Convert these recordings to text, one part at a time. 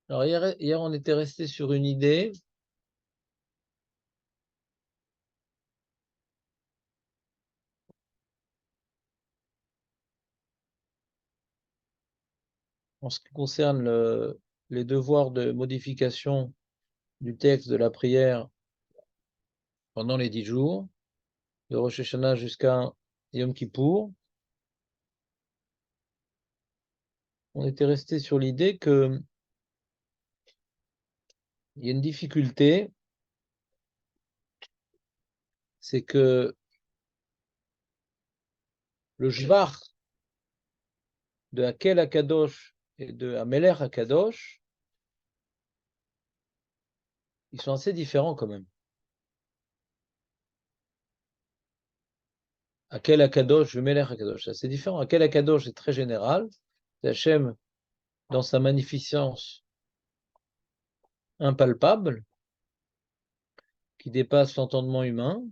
Alors hier, on était resté sur une idée en ce qui concerne les devoirs de modification du texte de la prière pendant les 10 jours, de Rosh Hashanah jusqu'à Yom Kippour. On était resté sur l'idée qu'il y a une difficulté, c'est que le Jvar de Hakel HaKadosh et de Hamelech HaKadosh, ils sont assez différents quand même. Hakel HaKadosh, Hamelech HaKadosh, c'est assez différent. Hakel HaKadosh est très général, c'est Hachem dans sa magnificence impalpable, qui dépasse l'entendement humain.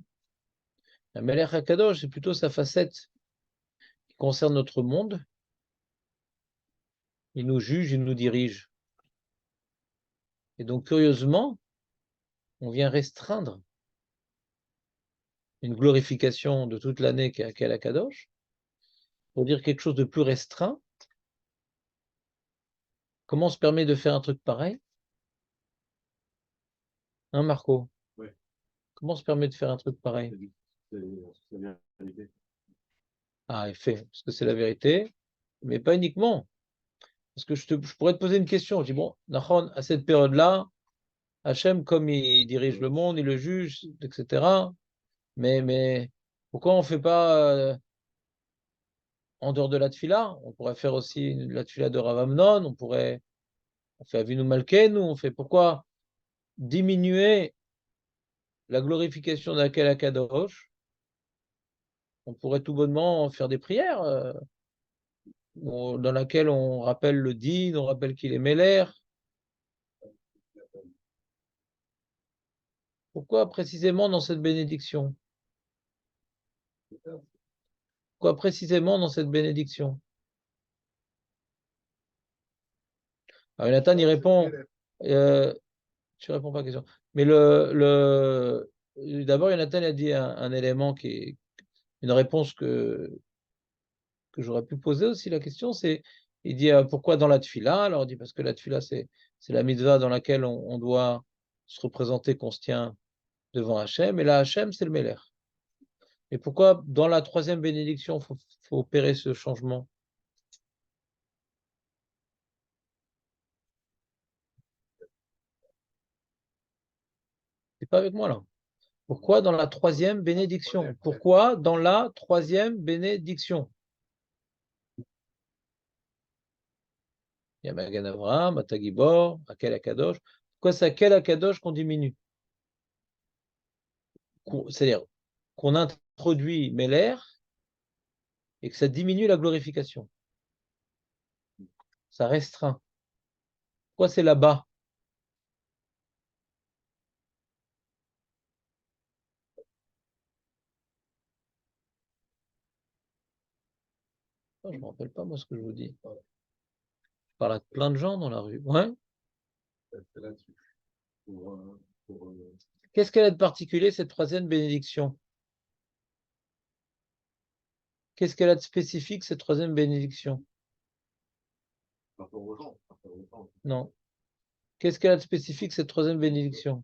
Hamelech HaKadosh, c'est plutôt sa facette qui concerne notre monde. Il nous juge, il nous dirige. Et donc, curieusement, on vient restreindre une glorification de toute l'année qu'est la Kadosh, pour dire quelque chose de plus restreint. Comment on se permet de faire un truc pareil? Hein, Marco? Oui. Comment on se permet de faire un truc pareil? C'est la vérité. Ah, effet, parce que c'est la vérité, mais pas uniquement. Parce que je pourrais te poser une question. Je dis, bon, Nachon, à cette période-là, Hachem, comme il dirige le monde, il le juge, etc. Mais pourquoi on ne fait pas en dehors de la tfila? On pourrait faire aussi la tfila de Rav Amnon, on fait Avinu Malkeinu, on fait pourquoi diminuer la glorification d'Akel Akadosh? On pourrait tout bonnement faire des prières dans laquelle on rappelle le Din, on rappelle qu'il est Meller. Pourquoi précisément dans cette bénédiction? Pourquoi précisément dans cette bénédiction? Alors, Nathan, il répond, tu réponds pas à la question. Mais d'abord, Jonathan a dit un élément qui est une réponse que j'aurais pu poser aussi la question, c'est il dit pourquoi dans la tfila? Alors il dit parce que la tfila c'est la mitzvah dans laquelle on doit se représenter qu'on se tient devant Hachem, et là Hachem c'est le Meler. Et pourquoi dans la troisième bénédiction faut opérer ce changement? C'est pas avec moi là. Pourquoi dans la troisième bénédiction? Pourquoi dans la troisième bénédiction? Il y a Magan Avraham, Matagibor, Akel Akadosh. Pourquoi c'est Akel Akadosh qu'on diminue? C'est-à-dire qu'on introduit Meler et que ça diminue la glorification. Ça restreint. Pourquoi c'est là-bas? Je ne me rappelle pas, moi, ce que je vous dis. Je parle à plein de gens dans la rue. Ouais. Qu'est-ce qu'elle a de particulier, cette troisième bénédiction? Qu'est-ce qu'elle a de spécifique, cette troisième bénédiction? Non. Qu'est-ce qu'elle a de spécifique, cette troisième bénédiction?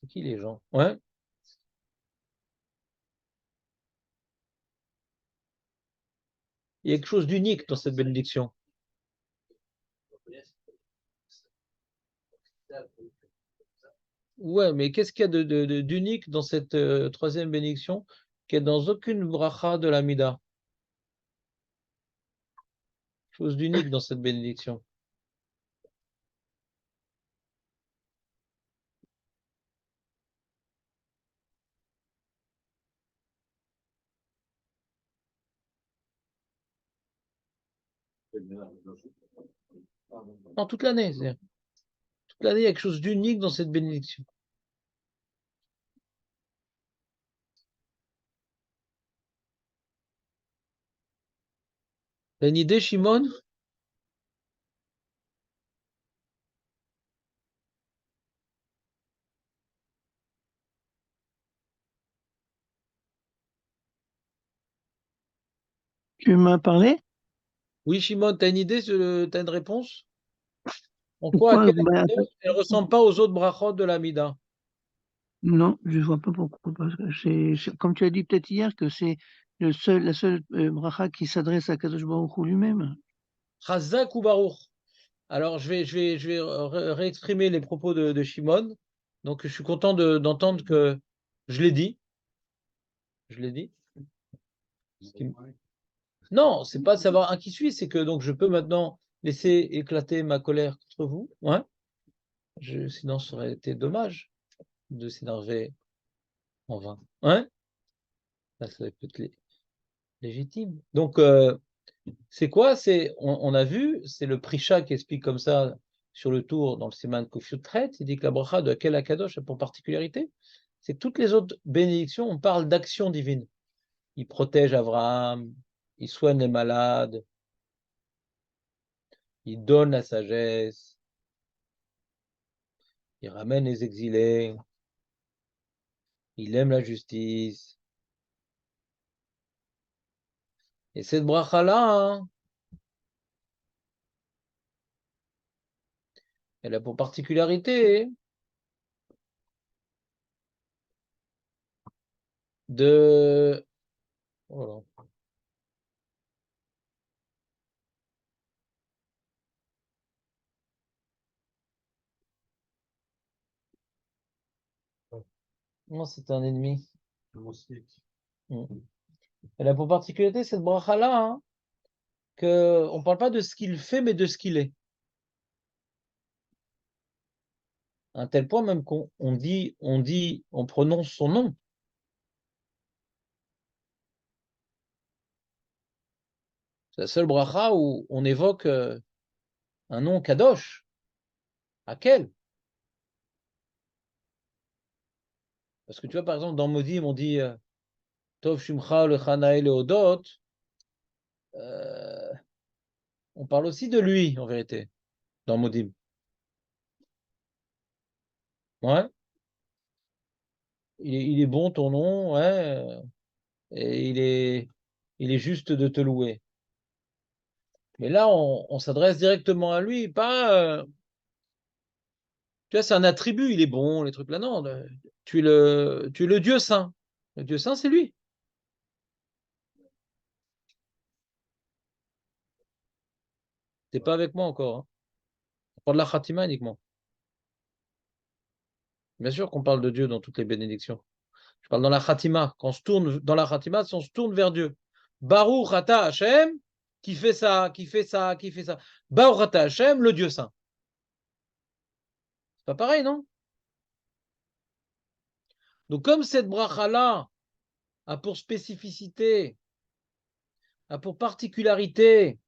C'est qui les gens? Ouais. Il y a quelque chose d'unique dans cette bénédiction. Ouais, mais qu'est-ce qu'il y a d'unique dans cette troisième bénédiction qui est dans aucune bracha de la Mida? Chose d'unique dans cette bénédiction. Non, toute l'année. Toute l'année, il y a quelque chose d'unique dans cette bénédiction. T'as une idée, Shimon? Tu m'as parlé? Oui, Shimon, tu as une idée, tu as une réponse? En quoi Pourquoi? elle ne ressemble pas aux autres brachot de l'Amida? Non, je vois pas pourquoi. Parce que comme tu as dit peut-être hier, que c'est la seule bracha qui s'adresse à Kadosh Baruch Hu lui-même. Chazak ou Baruch? Alors, je vais réexprimer les propos de Shimon. Donc, je suis content d'entendre que je l'ai dit. Je l'ai dit. Non, c'est pas de savoir un qui suis, c'est que donc je peux maintenant laisser éclater ma colère contre vous. Ouais. Sinon, ça aurait été dommage de s'énerver en vain. Ouais. Là, ça aurait pu être légitime. Donc, c'est quoi? On a vu, c'est le Prisha qui explique comme ça sur le tour dans le Siman Kofiut traite. Il dit que la bracha de Kel Akadosh a pour particularité, c'est que toutes les autres bénédictions, on parle d'action divine. Il protège Abraham, il soigne les malades, il donne la sagesse, il ramène les exilés, il aime la justice. Et cette bracha-là, hein, elle a pour particularité de... Oh là. Non, c'est un ennemi. Mm. Elle a pour particularité cette bracha-là, hein, que on ne parle pas de ce qu'il fait, mais de ce qu'il est. À un tel point même on prononce son nom. C'est la seule bracha où on évoque un nom kadosh. À quel? Parce que tu vois, par exemple, dans Modim, on dit Tov Shimcha Lechanae Leodot. On parle aussi de lui, en vérité, dans Modim. Ouais. Il est bon ton nom, ouais. Et il est juste de te louer. Mais là, on s'adresse directement à lui, pas. Tu vois, c'est un attribut, il est bon, les trucs là. Non, tu es le Dieu saint. Le Dieu saint, c'est lui. T'es pas avec moi encore. Hein. On parle de la Khatima uniquement. Bien sûr qu'on parle de Dieu dans toutes les bénédictions. Je parle dans la Khatima. Quand on se tourne dans la Khatima, c'est on se tourne vers Dieu. Baruch Ata Hashem, qui fait ça, qui fait ça, qui fait ça. Baruch Ata Hashem, le Dieu saint. C'est pas pareil, non? Donc, comme cette bracha-là a pour spécificité, a pour particularité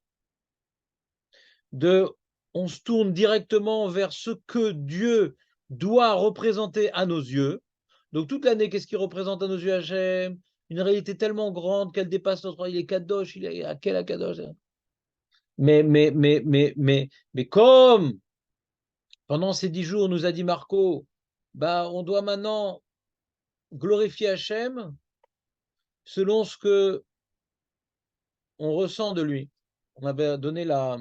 de on se tourne directement vers ce que Dieu doit représenter à nos yeux. Donc toute l'année, qu'est-ce qu'il représente à nos yeux, Hachem? Une réalité tellement grande qu'elle dépasse notre... Il est Kadosh, il est à quel Kadosh? Mais comme pendant ces 10 jours, nous a dit Marco, bah, on doit maintenant glorifier Hachem selon ce que on ressent de lui. On avait donné la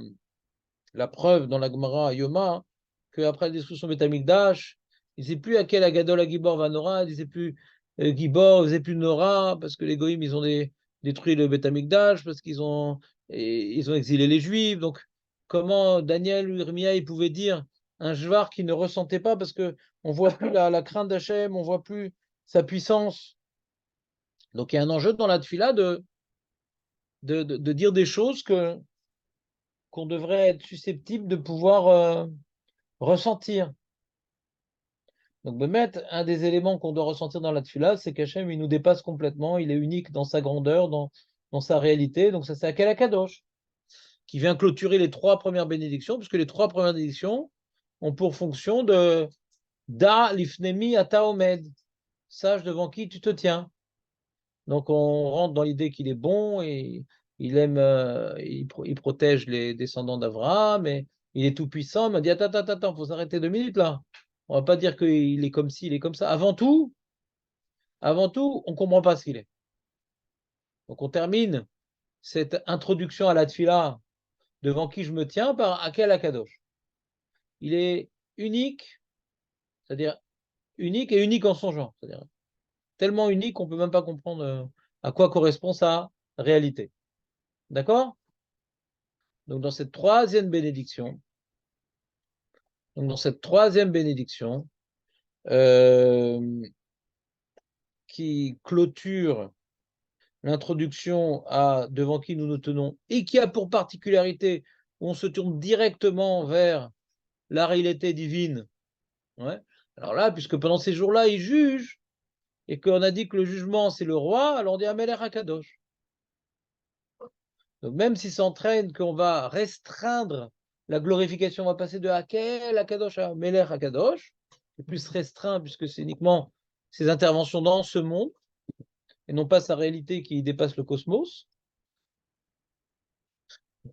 preuve dans la Gemara à Yoma qu'après la destruction de Betamikdash, il ne sait plus à quel Agadol Agibor va Nora, il ne disait plus Gibor, il ne disait plus Nora, parce que les Goïms, ils ont détruit le Betamikdash, parce ils ont exilé les Juifs. Donc, comment Daniel ou Irmia, ils pouvaient dire un Jvar qui ne ressentait pas, parce qu'on ne voit plus la crainte d'Hachem, on ne voit plus sa puissance. Donc, il y a un enjeu dans la Tfila de dire des choses qu'on devrait être susceptible de pouvoir ressentir. Donc, mettre un des éléments qu'on doit ressentir dans la tefila, c'est qu'Hachem, il nous dépasse complètement, il est unique dans sa grandeur, dans sa réalité. Donc, ça, c'est Akel Akadosh, qui vient clôturer les 3 premières bénédictions, puisque les 3 premières bénédictions ont pour fonction de Da lifnemi ata omed, sache devant qui tu te tiens. Donc, on rentre dans l'idée qu'il est bon et il aime, il protège les descendants d'Abraham et il est tout puissant. Il m'a dit attends, faut s'arrêter 2 minutes là. On va pas dire qu'il est comme ci, il est comme ça. Avant tout, on comprend pas ce qu'il est. Donc, on termine cette introduction à la tfila devant qui je me tiens par Akel Akadosh. Il est unique, c'est-à-dire unique et unique en son genre. C'est-à-dire tellement unique qu'on ne peut même pas comprendre à quoi correspond sa réalité. D'accord? Donc dans cette troisième bénédiction, qui clôture l'introduction à devant qui nous nous tenons et qui a pour particularité où on se tourne directement vers la réalité divine. Ouais. Alors là, puisque pendant ces jours-là, il juge et qu'on a dit que le jugement c'est le roi, alors on dit Amelech Akadosh. Donc même s'il s'entraîne qu'on va restreindre la glorification, on va passer de Hakel Akadosh à Amelech Akadosh, c'est plus restreint puisque c'est uniquement ses interventions dans ce monde et non pas sa réalité qui dépasse le cosmos.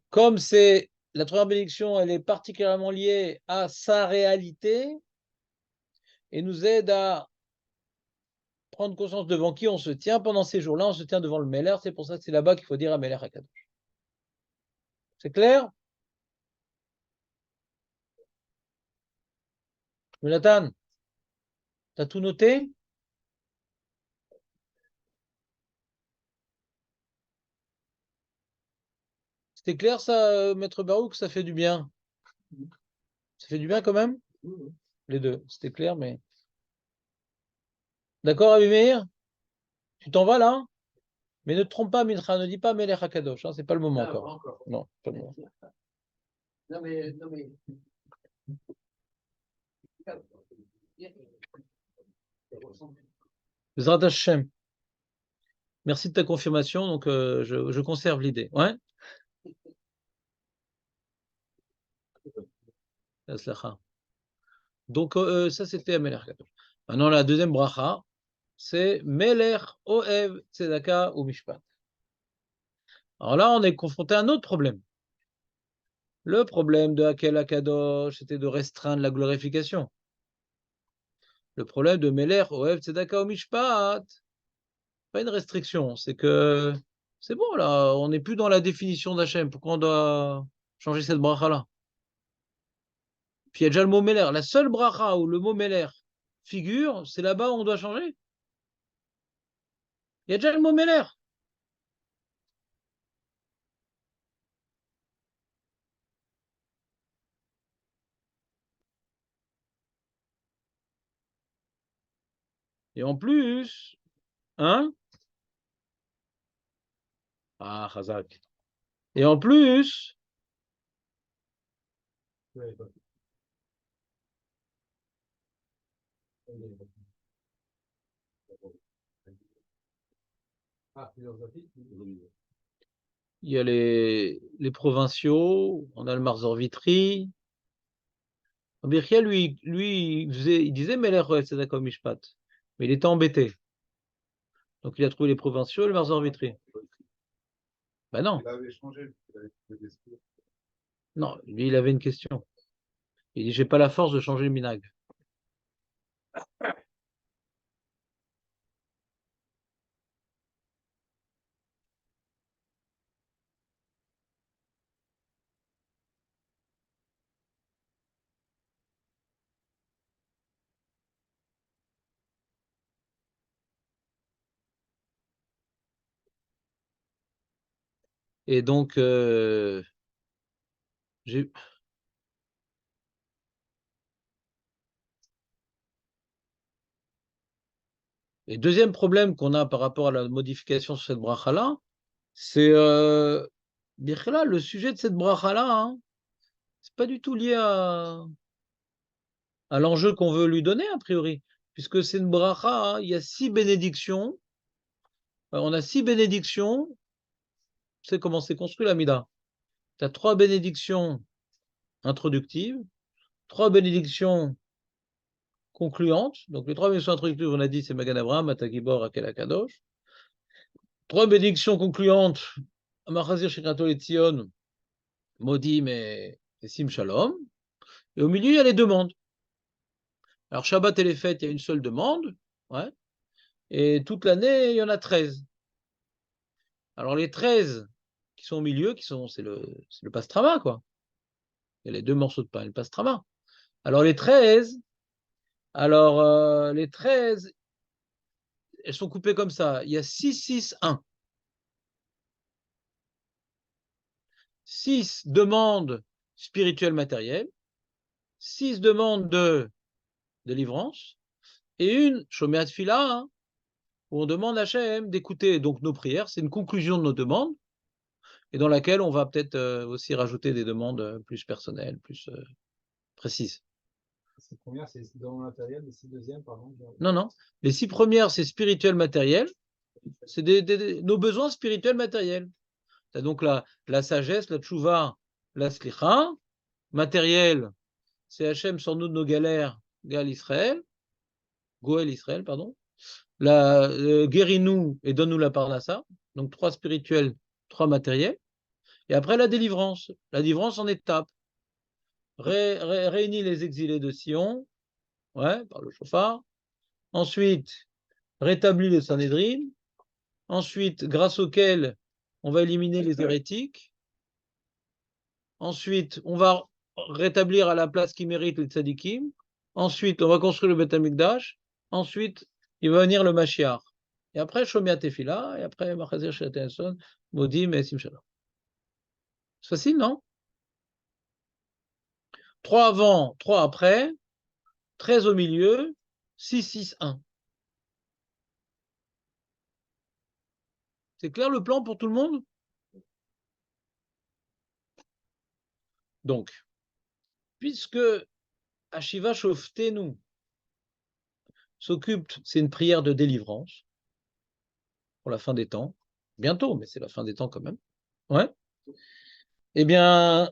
Comme c'est la première bénédiction, elle est particulièrement liée à sa réalité et nous aide à prendre conscience devant qui on se tient pendant ces jours-là, on se tient devant le Meller, c'est pour ça que c'est là-bas qu'il faut dire à Meller Hakadosh. C'est clair? Jonathan, t'as tout noté? C'était clair ça, Maître Barouk, ça fait du bien. Ça fait du bien quand même? Les deux, c'était clair, mais... D'accord, Abimeir? Tu t'en vas là? Mais ne te trompe pas, Mincha, ne dis pas Meller Hakadosh, hein, c'est pas le moment encore. Non, pas le moment. Non, mais. Bezrat Hashem. Merci de ta confirmation, donc je conserve l'idée. Ouais? Donc ça c'était Ameler Hakadosh. Maintenant la deuxième bracha, c'est Meler Oev Tzedaka ou Mishpat. Alors là, on est confronté à un autre problème. Le problème de Hakel Akadosh, c'était de restreindre la glorification. Le problème de Meler Oev Tzedaka ou Mishpat, pas une restriction, c'est que c'est bon là, on n'est plus dans la définition d'Hachem. Pourquoi on doit changer cette bracha-là? Puis il y a déjà le mot Meler. La seule bracha où le mot Meler figure, c'est là-bas où on doit changer. Il y a déjà le mot Meler. Et en plus, hein? Ah, Chazak. Et en plus, il y a les provinciaux, on a le Marzor Vitry. Birkia, lui il disait Meler Tzedaka Mishpat, mais il était embêté. Donc il a trouvé les provinciaux et le Marzor Vitry. Ben non. Il avait changé. Non, lui, il avait une question. Il dit, j'ai pas la force de changer le minag. Et donc, j'ai... Et deuxième problème qu'on a par rapport à la modification sur cette bracha-là, c'est Birkhala, le sujet de cette bracha-là, hein, c'est pas du tout lié à l'enjeu qu'on veut lui donner, a priori, puisque c'est une bracha, hein, il y a 6 bénédictions. On a 6 bénédictions. Tu sais comment c'est construit la Mida. Tu as 3 bénédictions introductives, 3 bénédictions concluantes. Donc les 3 bénédictions introductives, on a dit, c'est Magan Abraham, Atagibor, Akel Akadosh. 3 bénédictions concluantes, Amachazir Shekrato et Tzion, Modim et Sim Shalom. Et au milieu, il y a les demandes. Alors Shabbat et les fêtes, il y a une seule demande. Ouais. Et toute l'année, il y en a 13. Alors les 13 qui sont au milieu, c'est le pastrama, quoi. Il y a les 2 morceaux de pain et le pastrama. Alors les 13, elles sont coupées comme ça. Il y a 6, 6, 1. 6 demandes spirituelles matérielles, 6 demandes de délivrance, et une Shomeat Fila, hein, où on demande à Hachem d'écouter donc nos prières. C'est une conclusion de nos demandes, et dans laquelle on va peut-être aussi rajouter des demandes plus personnelles, plus précises. Les 6 premières, c'est dans le matériel, les 6 deuxièmes, pardon. Non, non. Les 6 premières, c'est spirituel matériel. C'est nos besoins spirituels matériels. C'est donc la sagesse, la tchouva, la slicha. Matériel, c'est Hachem sort-nous de nos galères, Goël Israël, pardon. Guéris-nous et donne-nous la parnassa. Donc 3 spirituels, 3 matériels. Et après la délivrance. La délivrance en étapes. Réunit les exilés de Sion, ouais, par le chauffard. Ensuite, rétablit le Sanhédrin. Ensuite, grâce auquel on va éliminer les hérétiques. Ensuite, on va rétablir à la place qui mérite les tzadikim. Ensuite, on va construire le Beth Amikdash. Ensuite, il va venir le Mashiach. Et après, Shomia Tefila. Et après, Machazir Shetenson, Modim et Simshalom. C'est facile, non? 3 avant, 3 après, 13 au milieu, 6, 6, 1. C'est clair le plan pour tout le monde? Donc, puisque Ashiva Shoftenu s'occupe, c'est une prière de délivrance pour la fin des temps, bientôt, mais c'est la fin des temps quand même. Ouais. Eh bien,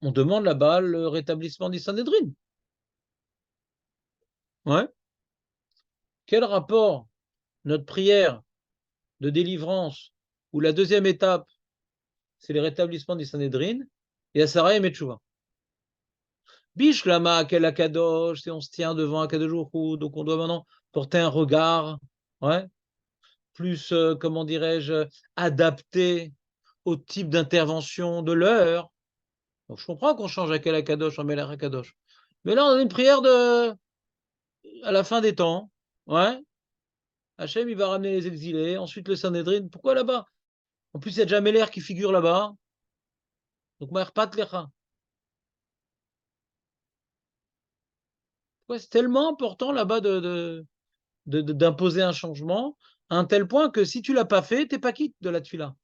on demande là-bas le rétablissement du Sanhédrin. Ouais. Quel rapport notre prière de délivrance, où la deuxième étape, c'est le rétablissement du Sanhédrin, et Asara et Metchouva. Bishlama Akel Akadosh, si on se tient devant Akadosh Baruch Hu, donc on doit maintenant porter un regard, ouais, plus, comment dirais-je, adapté au type d'intervention de l'heure. Donc je comprends qu'on change Akel Akadosh en Melech Akadosh. Mais là, on a une prière à la fin des temps, ouais. Hachem, il va ramener les exilés, ensuite le Sanhédrin. Pourquoi là-bas? En plus, il y a déjà Meler qui figure là-bas. Donc, Maherpat Lecha. C'est tellement important là-bas d'imposer un changement, à un tel point que si tu ne l'as pas fait, tu n'es pas quitte de la tefila.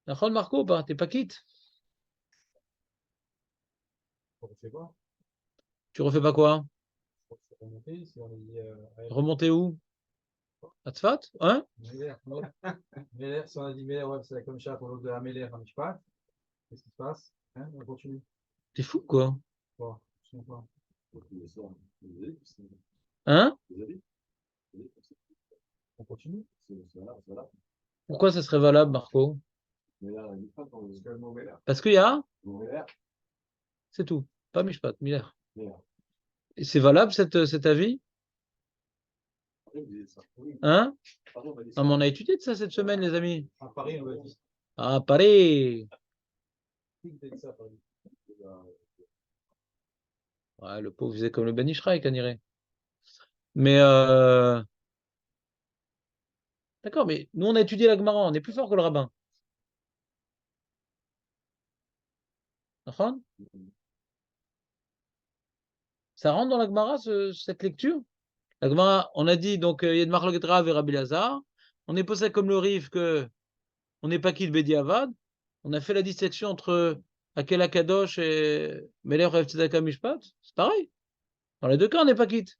D'accord, Marco, tu n'es pas quitte. Tu refais pas quoi? Remonter où? À Tzfat? Hein? Méler, si on a dit Méler, ouais, c'est comme ça pour l'autre de la Méler, un petit pas. Qu'est-ce qui se passe? Hein, on continue. T'es fou, quoi? Bon, je sais pas. Hein? On continue? Pourquoi ça serait valable, Marco? Parce qu'il y a? C'est tout. Pas Mishpat, Miller. Et c'est valable cet avis? Hein? Non, mais on a étudié de ça cette semaine, les amis. À Paris, on va dire. À Paris. Ouais, le pauvre faisait comme le Ben Ishraï, qu'on dirait. Mais d'accord, mais nous on a étudié la Gemara, on est plus fort que le rabbin. D'accord? Ça rentre dans la Gemara, cette lecture? La Gemara, on a dit donc il y a de Marloket Rav et Rabbi Lazar. On est posé comme le Rif que on n'est pas qui le Bedi Avad. On a fait la distinction entre Akel Akadosh et Melech Rev Tzedaka Mishpat. C'est pareil. Dans les deux cas, on n'est pas quitte.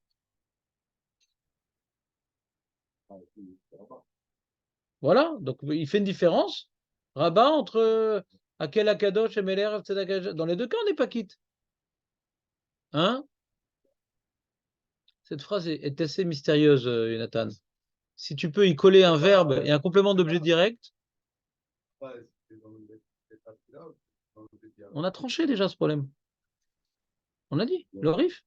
Voilà, donc il fait une différence, Rabat, entre Akel Akadosh et Melech Rev Tzedaka. Dans les deux cas, on n'est pas quitte. Hein? Cette phrase est assez mystérieuse, Jonathan. Si tu peux y coller un verbe et un complément d'objet direct, on a tranché déjà ce problème. On a dit, le Rif.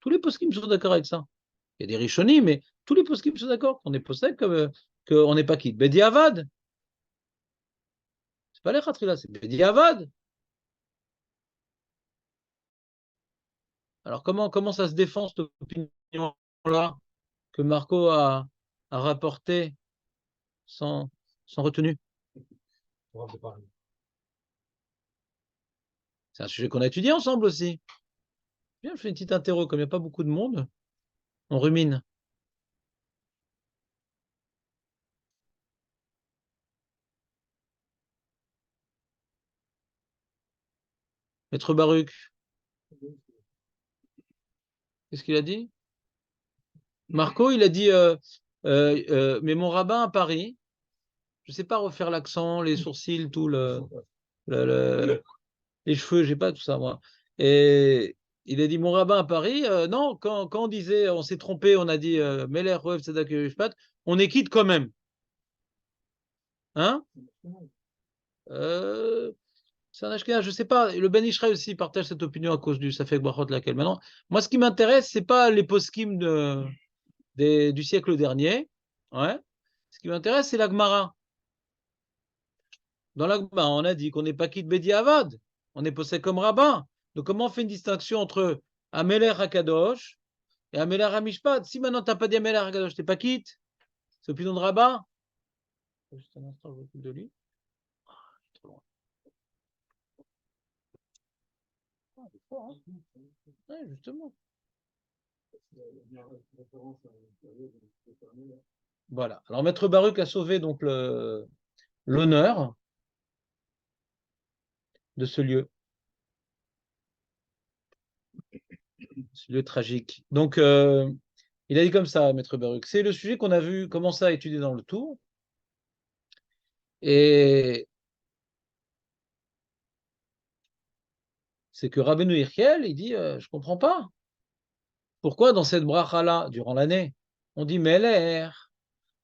Tous les poskim sont d'accord avec ça. Il y a des Rishonim, mais tous les poskim sont d'accord qu'on est possède qu'on n'est pas quitte. Bediavad. C'est pas les Khatrila, c'est Bediavad. Alors comment ça se défend cette opinion-là que Marco a rapporté sans retenue? C'est un sujet qu'on a étudié ensemble aussi. Bien, je fais une petite interro, comme il n'y a pas beaucoup de monde, on rumine. Maître Baruch, qu'est-ce qu'il a dit? Marco, il a dit mais mon rabbin à Paris, je ne sais pas refaire l'accent, les sourcils, tout les cheveux, j'ai pas tout ça, moi. Et il a dit mon rabbin à Paris, non, quand on disait, on s'est trompé, on a dit Meler, Roev, Tzedak, Mishpat, on est quitte quand même. Hein? C'est un Ashkenaz, je ne sais pas. Le Ben Ishraï aussi partage cette opinion à cause du Safek Brachot laquelle. Maintenant, moi, ce qui m'intéresse, c'est pas les poskim du siècle dernier. Ouais. Ce qui m'intéresse, c'est la Gemara. Dans la Gemara, on a dit qu'on n'est pas quitte Bedi Avad. On est possède comme rabbin. Donc, comment on fait une distinction entre Ameler Hakadosh et Ameler Hamishpat? Si maintenant, tu n'as pas dit Ameler Hakadosh, tu n'es pas quitte. C'est opinion de rabbin. Juste un instant, je m'occupe de lui. Trop loin. Ouais, justement. Voilà. Alors, Maître Baruch a sauvé donc l'honneur de ce lieu tragique. Donc, il a dit comme ça, Maître Baruch. C'est le sujet qu'on a vu commencer à étudier dans le tour. Et c'est que Rabbeinu Yechiel, il dit, je ne comprends pas. Pourquoi dans cette bracha-là, durant l'année, on dit Meler?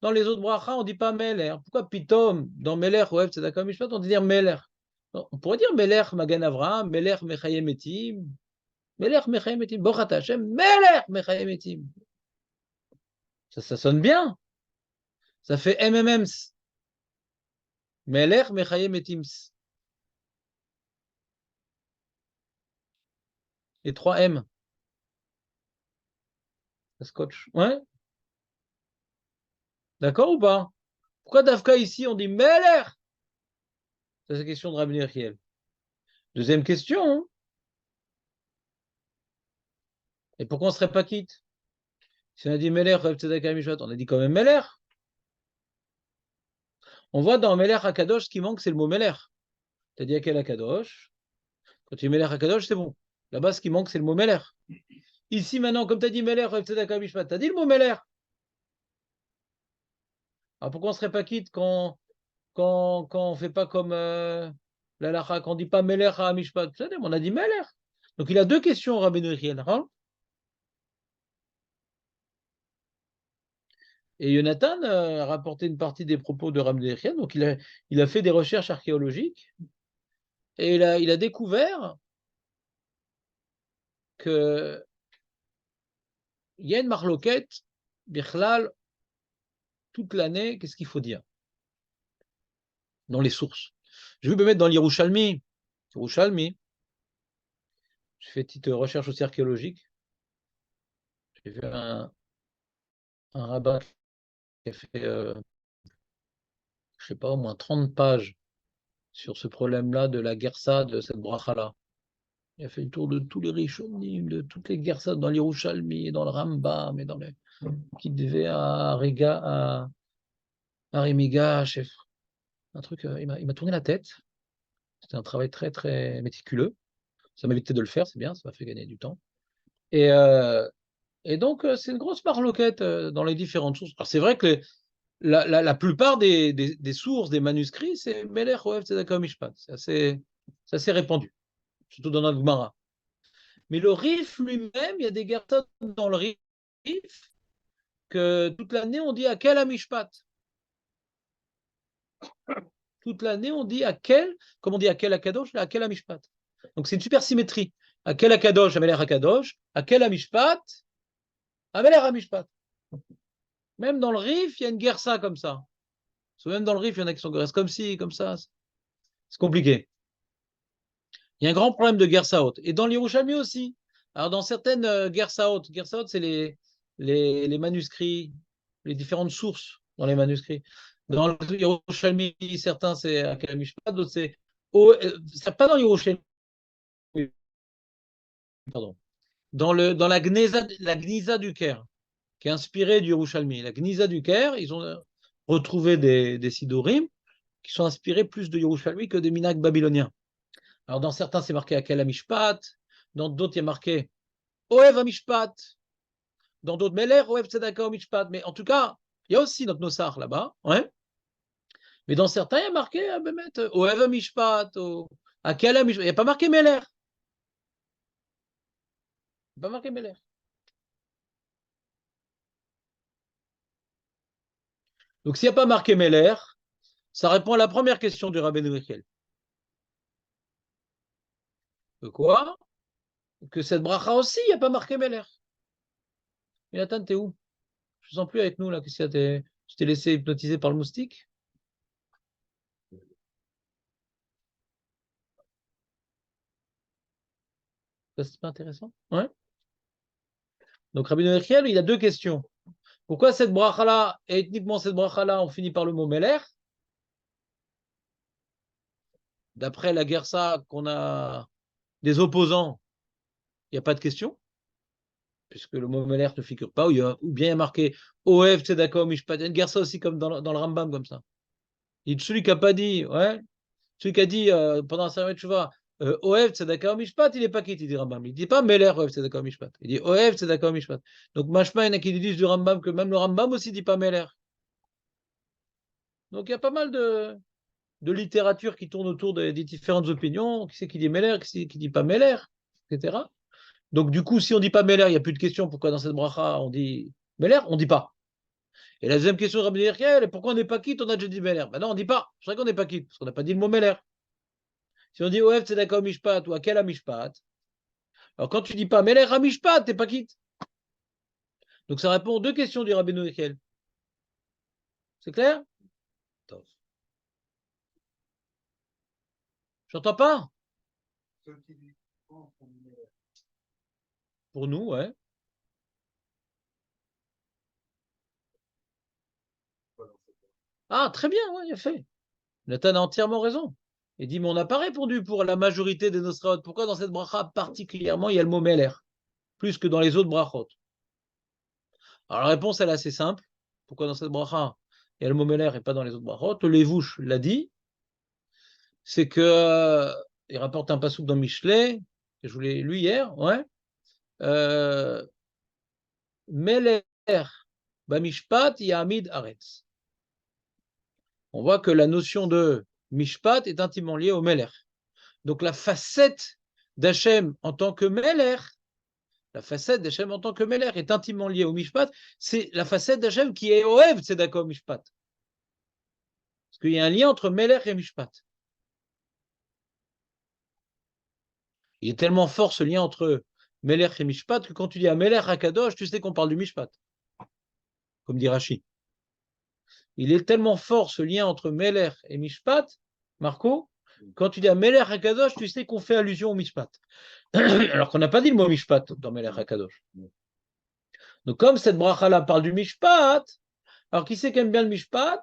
Dans les autres brachas, on ne dit pas Meler. Pourquoi Pitom, dans Meler, Oev Tzedakah Mishpat, on dit dire Meler? On pourrait dire Meler Magen Avraham, Meler Mechayem Etim, Meler Mechayem Etim, Bochat Hashem, Meler Mechayem Etim. Ça sonne bien. Ça fait MMMs. Meler Mechayem Etims. Les 3 M. Ça scotch. Ouais? D'accord ou pas? Pourquoi Dafka ici, on dit Meler? C'est la question de Rabbi Yechiel. Deuxième question. Hein? Et pourquoi on ne serait pas quitte? Si on a dit Meler, on a dit quand même Meler. On voit dans Meler Akadosh, ce qui manque, c'est le mot Meler. Tu as dit à quel Akadosh? Quand tu dis Meler Akadosh, c'est bon. Là-bas, ce qui manque, c'est le mot Meler. Ici, maintenant, comme tu as dit Meler, tu as dit le mot Meler. Alors pourquoi on ne serait pas quitte quand on ne fait pas comme l'Alacha, quand on ne dit pas Meler à Mishpat? On a dit Meler. Donc il a deux questions, Rabbi Yechiel. Hein? Et Jonathan a rapporté une partie des propos de Rabbi Yechiel. Donc il a fait des recherches archéologiques et il a découvert qu'il y a une marloquette, Bichlal, toute l'année. Qu'est-ce qu'il faut dire dans les sources? Je vais me mettre dans l'Yerushalmi. J'ai fait une petite recherche aussi archéologique. J'ai vu un rabbin qui a fait, je ne sais pas, au moins 30 pages sur ce problème-là de la gersa de cette bracha-là. Il a fait le tour de tous les Rishonim, de toutes les gersas dans l'Yerushalmi, dans le Rambam, et dans les qui devaient à Riga, à Remiga, chef. Un truc, il m'a tourné la tête. C'était un travail très, très méticuleux. Ça m'a évité de le faire, c'est bien, ça m'a fait gagner du temps. Et donc, c'est une grosse marloquette dans les différentes sources. Alors, c'est vrai que la plupart des sources, des manuscrits, c'est Melech Oev Tzedakah Mishpat. C'est assez répandu, surtout dans notre Gemara. Mais le Rif lui-même, il y a des guerres dans le Rif que toute l'année, on dit à quel Amishpat. Toute l'année, on dit à quel, comme on dit à quel Akadosh, à quel Amishpat. Donc c'est une super symétrie. À quel Akadosh, à Melech Akadosh, à quel Amishpat, Ameler Hamishpat. Même dans le Rif, il y a une gersa comme ça. Même dans le Rif, il y en a qui sont comme ci, comme ça. C'est compliqué. Il y a un grand problème de gersaot. Et dans l'Yerushalmi aussi. Alors, dans certaines gersaot, c'est les manuscrits, les différentes sources dans les manuscrits. Dans le Yerushalmi, certains c'est Akel Mishpat, d'autres c'est. C'est pas dans Yerushalmi, pardon. Dans la Gnisa du Caire, qui est inspirée du Yerushalmi. La Gnisa du Caire, ils ont retrouvé des Sidorim qui sont inspirés plus de Yerushalmi que des Minag babyloniens. Alors, dans certains, c'est marqué Akel Mishpat, dans d'autres, il y a marqué Oev Amishpat, dans d'autres, Meler, Oev Tzedaka Mishpat. Mais en tout cas, il y a aussi notre Nosar là-bas, ouais. Mais dans certains, il y a marqué Oev Amishpat, Akel Mishpat. Il n'y a pas marqué Meler. Il n'y a pas marqué Meler. Donc, s'il n'y a pas marqué Meler, ça répond à la première question du Rabbeinu Yechiel. Que quoi? Que cette bracha aussi, il n'y a pas marqué Meler. Mais Nathan, t'es où? Je ne sens plus avec nous là. Qu'est-ce qu'il y a? Je t'ai laissé hypnotiser par le moustique? Ça, c'est pas intéressant? Ouais. Donc Rabbi Yechiel, il a deux questions. Pourquoi cette bracha-là, et ethniquement cette bracha-là, on finit par le mot Meler? D'après la Gersa qu'on a des opposants, il n'y a pas de question, puisque le mot Meler ne figure pas, ou bien il y a marqué Oev Tzedaka Mishpat. Il y a une Gersa aussi comme dans le Rambam, comme ça. Et celui qui n'a pas dit, ouais, celui qui a dit pendant un certain Teshuvah, Oev Tzedaka Mishpat, il n'est pas quitte, il dit Rambam. Il ne dit pas Meler Oev Tzedaka Mishpat. Il dit Oev Tzedaka Mishpat. Donc Mashma, il y en a qui disent du Rambam que même le Rambam aussi ne dit pas Meler. Donc il y a pas mal de littérature qui tourne autour des différentes opinions. Qui c'est qui dit Meller, qui c'est qui dit pas Meller, etc. Donc du coup, si on dit pas Meller, il n'y a plus de question. Pourquoi dans cette bracha on dit Meller? On dit pas. Et la deuxième question de Rabbi Yechiel, pourquoi on n'est pas quitte? On a déjà dit Meller. Ben non, on dit pas. C'est vrai qu'on n'est pas quitte, parce qu'on n'a pas dit le mot Meller. Si on dit Oev Tzedaka Mishpat ou Akel Mishpat, alors quand tu dis pas Meller Mishpat, t'es pas quitte. Donc ça répond aux deux questions du Rabbi Yechiel. C'est clair? J'entends pas? Pour nous, ouais. Ah, très bien, ouais, il a fait. Nathan a entièrement raison. Il dit, mais on n'a pas répondu pour la majorité des Nosraot. Pourquoi dans cette bracha particulièrement, il y a le mot Meler, plus que dans les autres brachot? Alors la réponse, elle est assez simple. Pourquoi dans cette bracha, il y a le mot Meler et pas dans les autres brachot? Le Lévouche l'a dit. C'est que, il rapporte un passouk dans Michelet, que je vous l'ai lu hier, ouais. Meler, Bamishpat, Yamid Aretz. On voit que la notion de Mishpat est intimement liée au Meler. Donc la facette d'Hachem en tant que Meler, la facette d'Hachem en tant que Meler est intimement liée au Mishpat. C'est la facette d'Hachem qui est Oev Tzedaka Mishpat. Parce qu'il y a un lien entre Meler et Mishpat. Il est tellement fort ce lien entre Meler et Mishpat que quand tu dis à Meler à Kadosh, tu sais qu'on parle du Mishpat. Comme dit Rashi. Il est tellement fort ce lien entre Meler et Mishpat, Marco, quand tu dis à Meler HaKadosh, tu sais qu'on fait allusion au Mishpat. Alors qu'on n'a pas dit le mot Mishpat dans Meler HaKadosh. Donc comme cette bracha-là parle du Mishpat, alors qui c'est qui aime bien le Mishpat?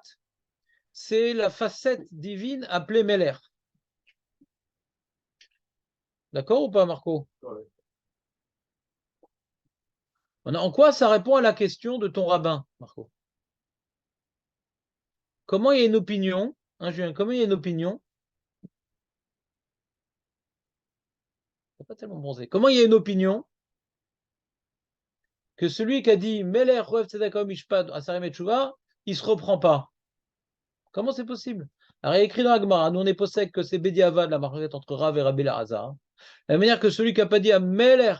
C'est la facette divine appelée Meler. D'accord ou pas, Marco? En quoi ça répond à la question de ton rabbin, Marco? Comment il y a une opinion, hein, Julien, comment il y a une opinion? Pas tellement bronzé. Comment il y a une opinion que celui qui a dit Meler Rev Tzedaka Mishpat à Sarem et Tshuva, il ne se reprend pas? Comment c'est possible? Alors il y a écrit dans la Gemara, nous on est possède que c'est Bediavad, la marquette entre Rav et Rabbi Lazar. La manière que celui qui n'a pas dit à Meler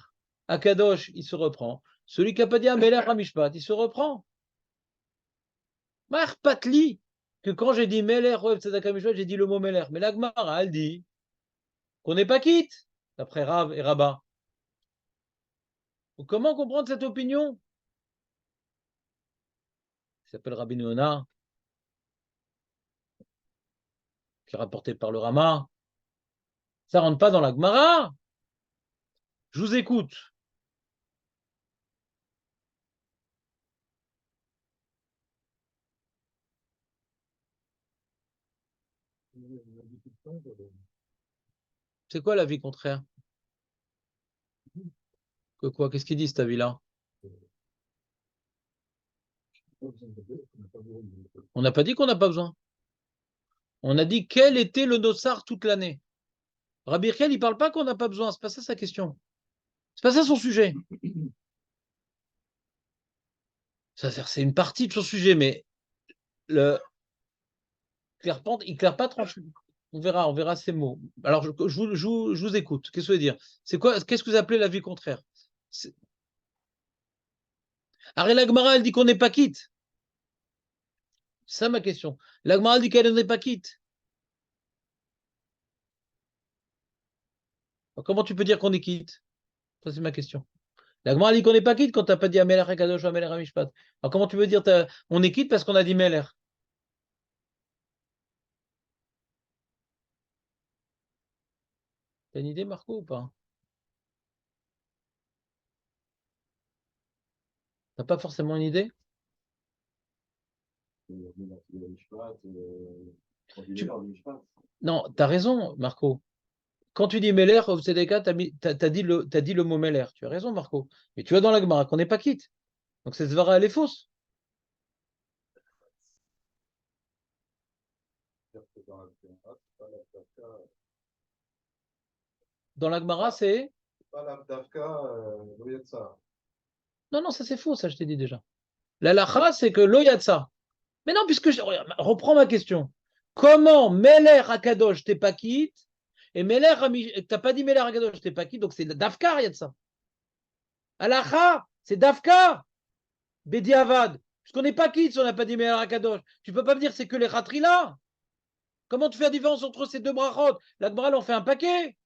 à Kadosh, il se reprend. Celui qui n'a pas dit à Meler à Mishpat, il se reprend. Mar Patli, que quand j'ai dit Meler Rev Tzedaka Mishpat, j'ai dit le mot Meler. Mais la Gemara, elle dit qu'on n'est pas quitte, d'après Rav et Rabat. Donc, comment comprendre cette opinion? qui s'appelle Rabbi Yonah, qui est rapporté par le Rama. Ça rentre pas dans la Gemara. Je vous écoute. C'est quoi l'avis contraire? Que quoi? Qu'est-ce qu'il dit cet avis-là? On n'a pas dit qu'on n'a pas besoin. On a dit quel était le Nossar toute l'année. Rabbi Yechiel, il ne parle pas qu'on n'a pas besoin. C'est pas ça sa question. C'est pas ça son sujet. C'est une partie de son sujet, mais le clair-pente, il ne claire pas tranché. On verra ces mots. Alors, je vous écoute. Qu'est-ce que vous voulez dire? Qu'est-ce que vous appelez la vie contraire? Arrête, la Gemara, elle dit qu'on n'est pas quitte. C'est ça ma question. La Gemara, elle dit qu'elle n'est pas quitte. Alors, comment tu peux dire qu'on est quitte? Ça, c'est ma question. La Gemara dit qu'on n'est pas quitte quand tu n'as pas dit Amelech Akadosh ou Amelech Amishpat. Alors, comment tu veux dire on est quitte parce qu'on a dit Melech? T'as une idée, Marco, ou pas? T'as pas forcément une idée? Non, tu as raison, Marco. Quand tu dis Meller, au CDK, t'as dit le mot Meller. Tu as raison, Marco. Mais tu as dans la Gemara qu'on n'est pas quitte. Donc cette svara, elle est fausse. Dans la Gemara, c'est. Non, non, ça c'est faux, ça je t'ai dit déjà. La lacha, c'est que lo yatsa. Mais non, reprends ma question. Comment Meller Akadosh t'es pas quitte et Meller t'as pas dit Meller Akadosh t'es pas quitte, donc c'est Dafkar yatsa. Alacha, c'est Dafka, Bediavad. Puisqu'on n'est pas quitte si on n'a pas dit Meller Akadosh. Tu peux pas me dire c'est que les Khatrila. Comment tu fais la différence entre ces deux brachot? La Gemara, en fait un paquet.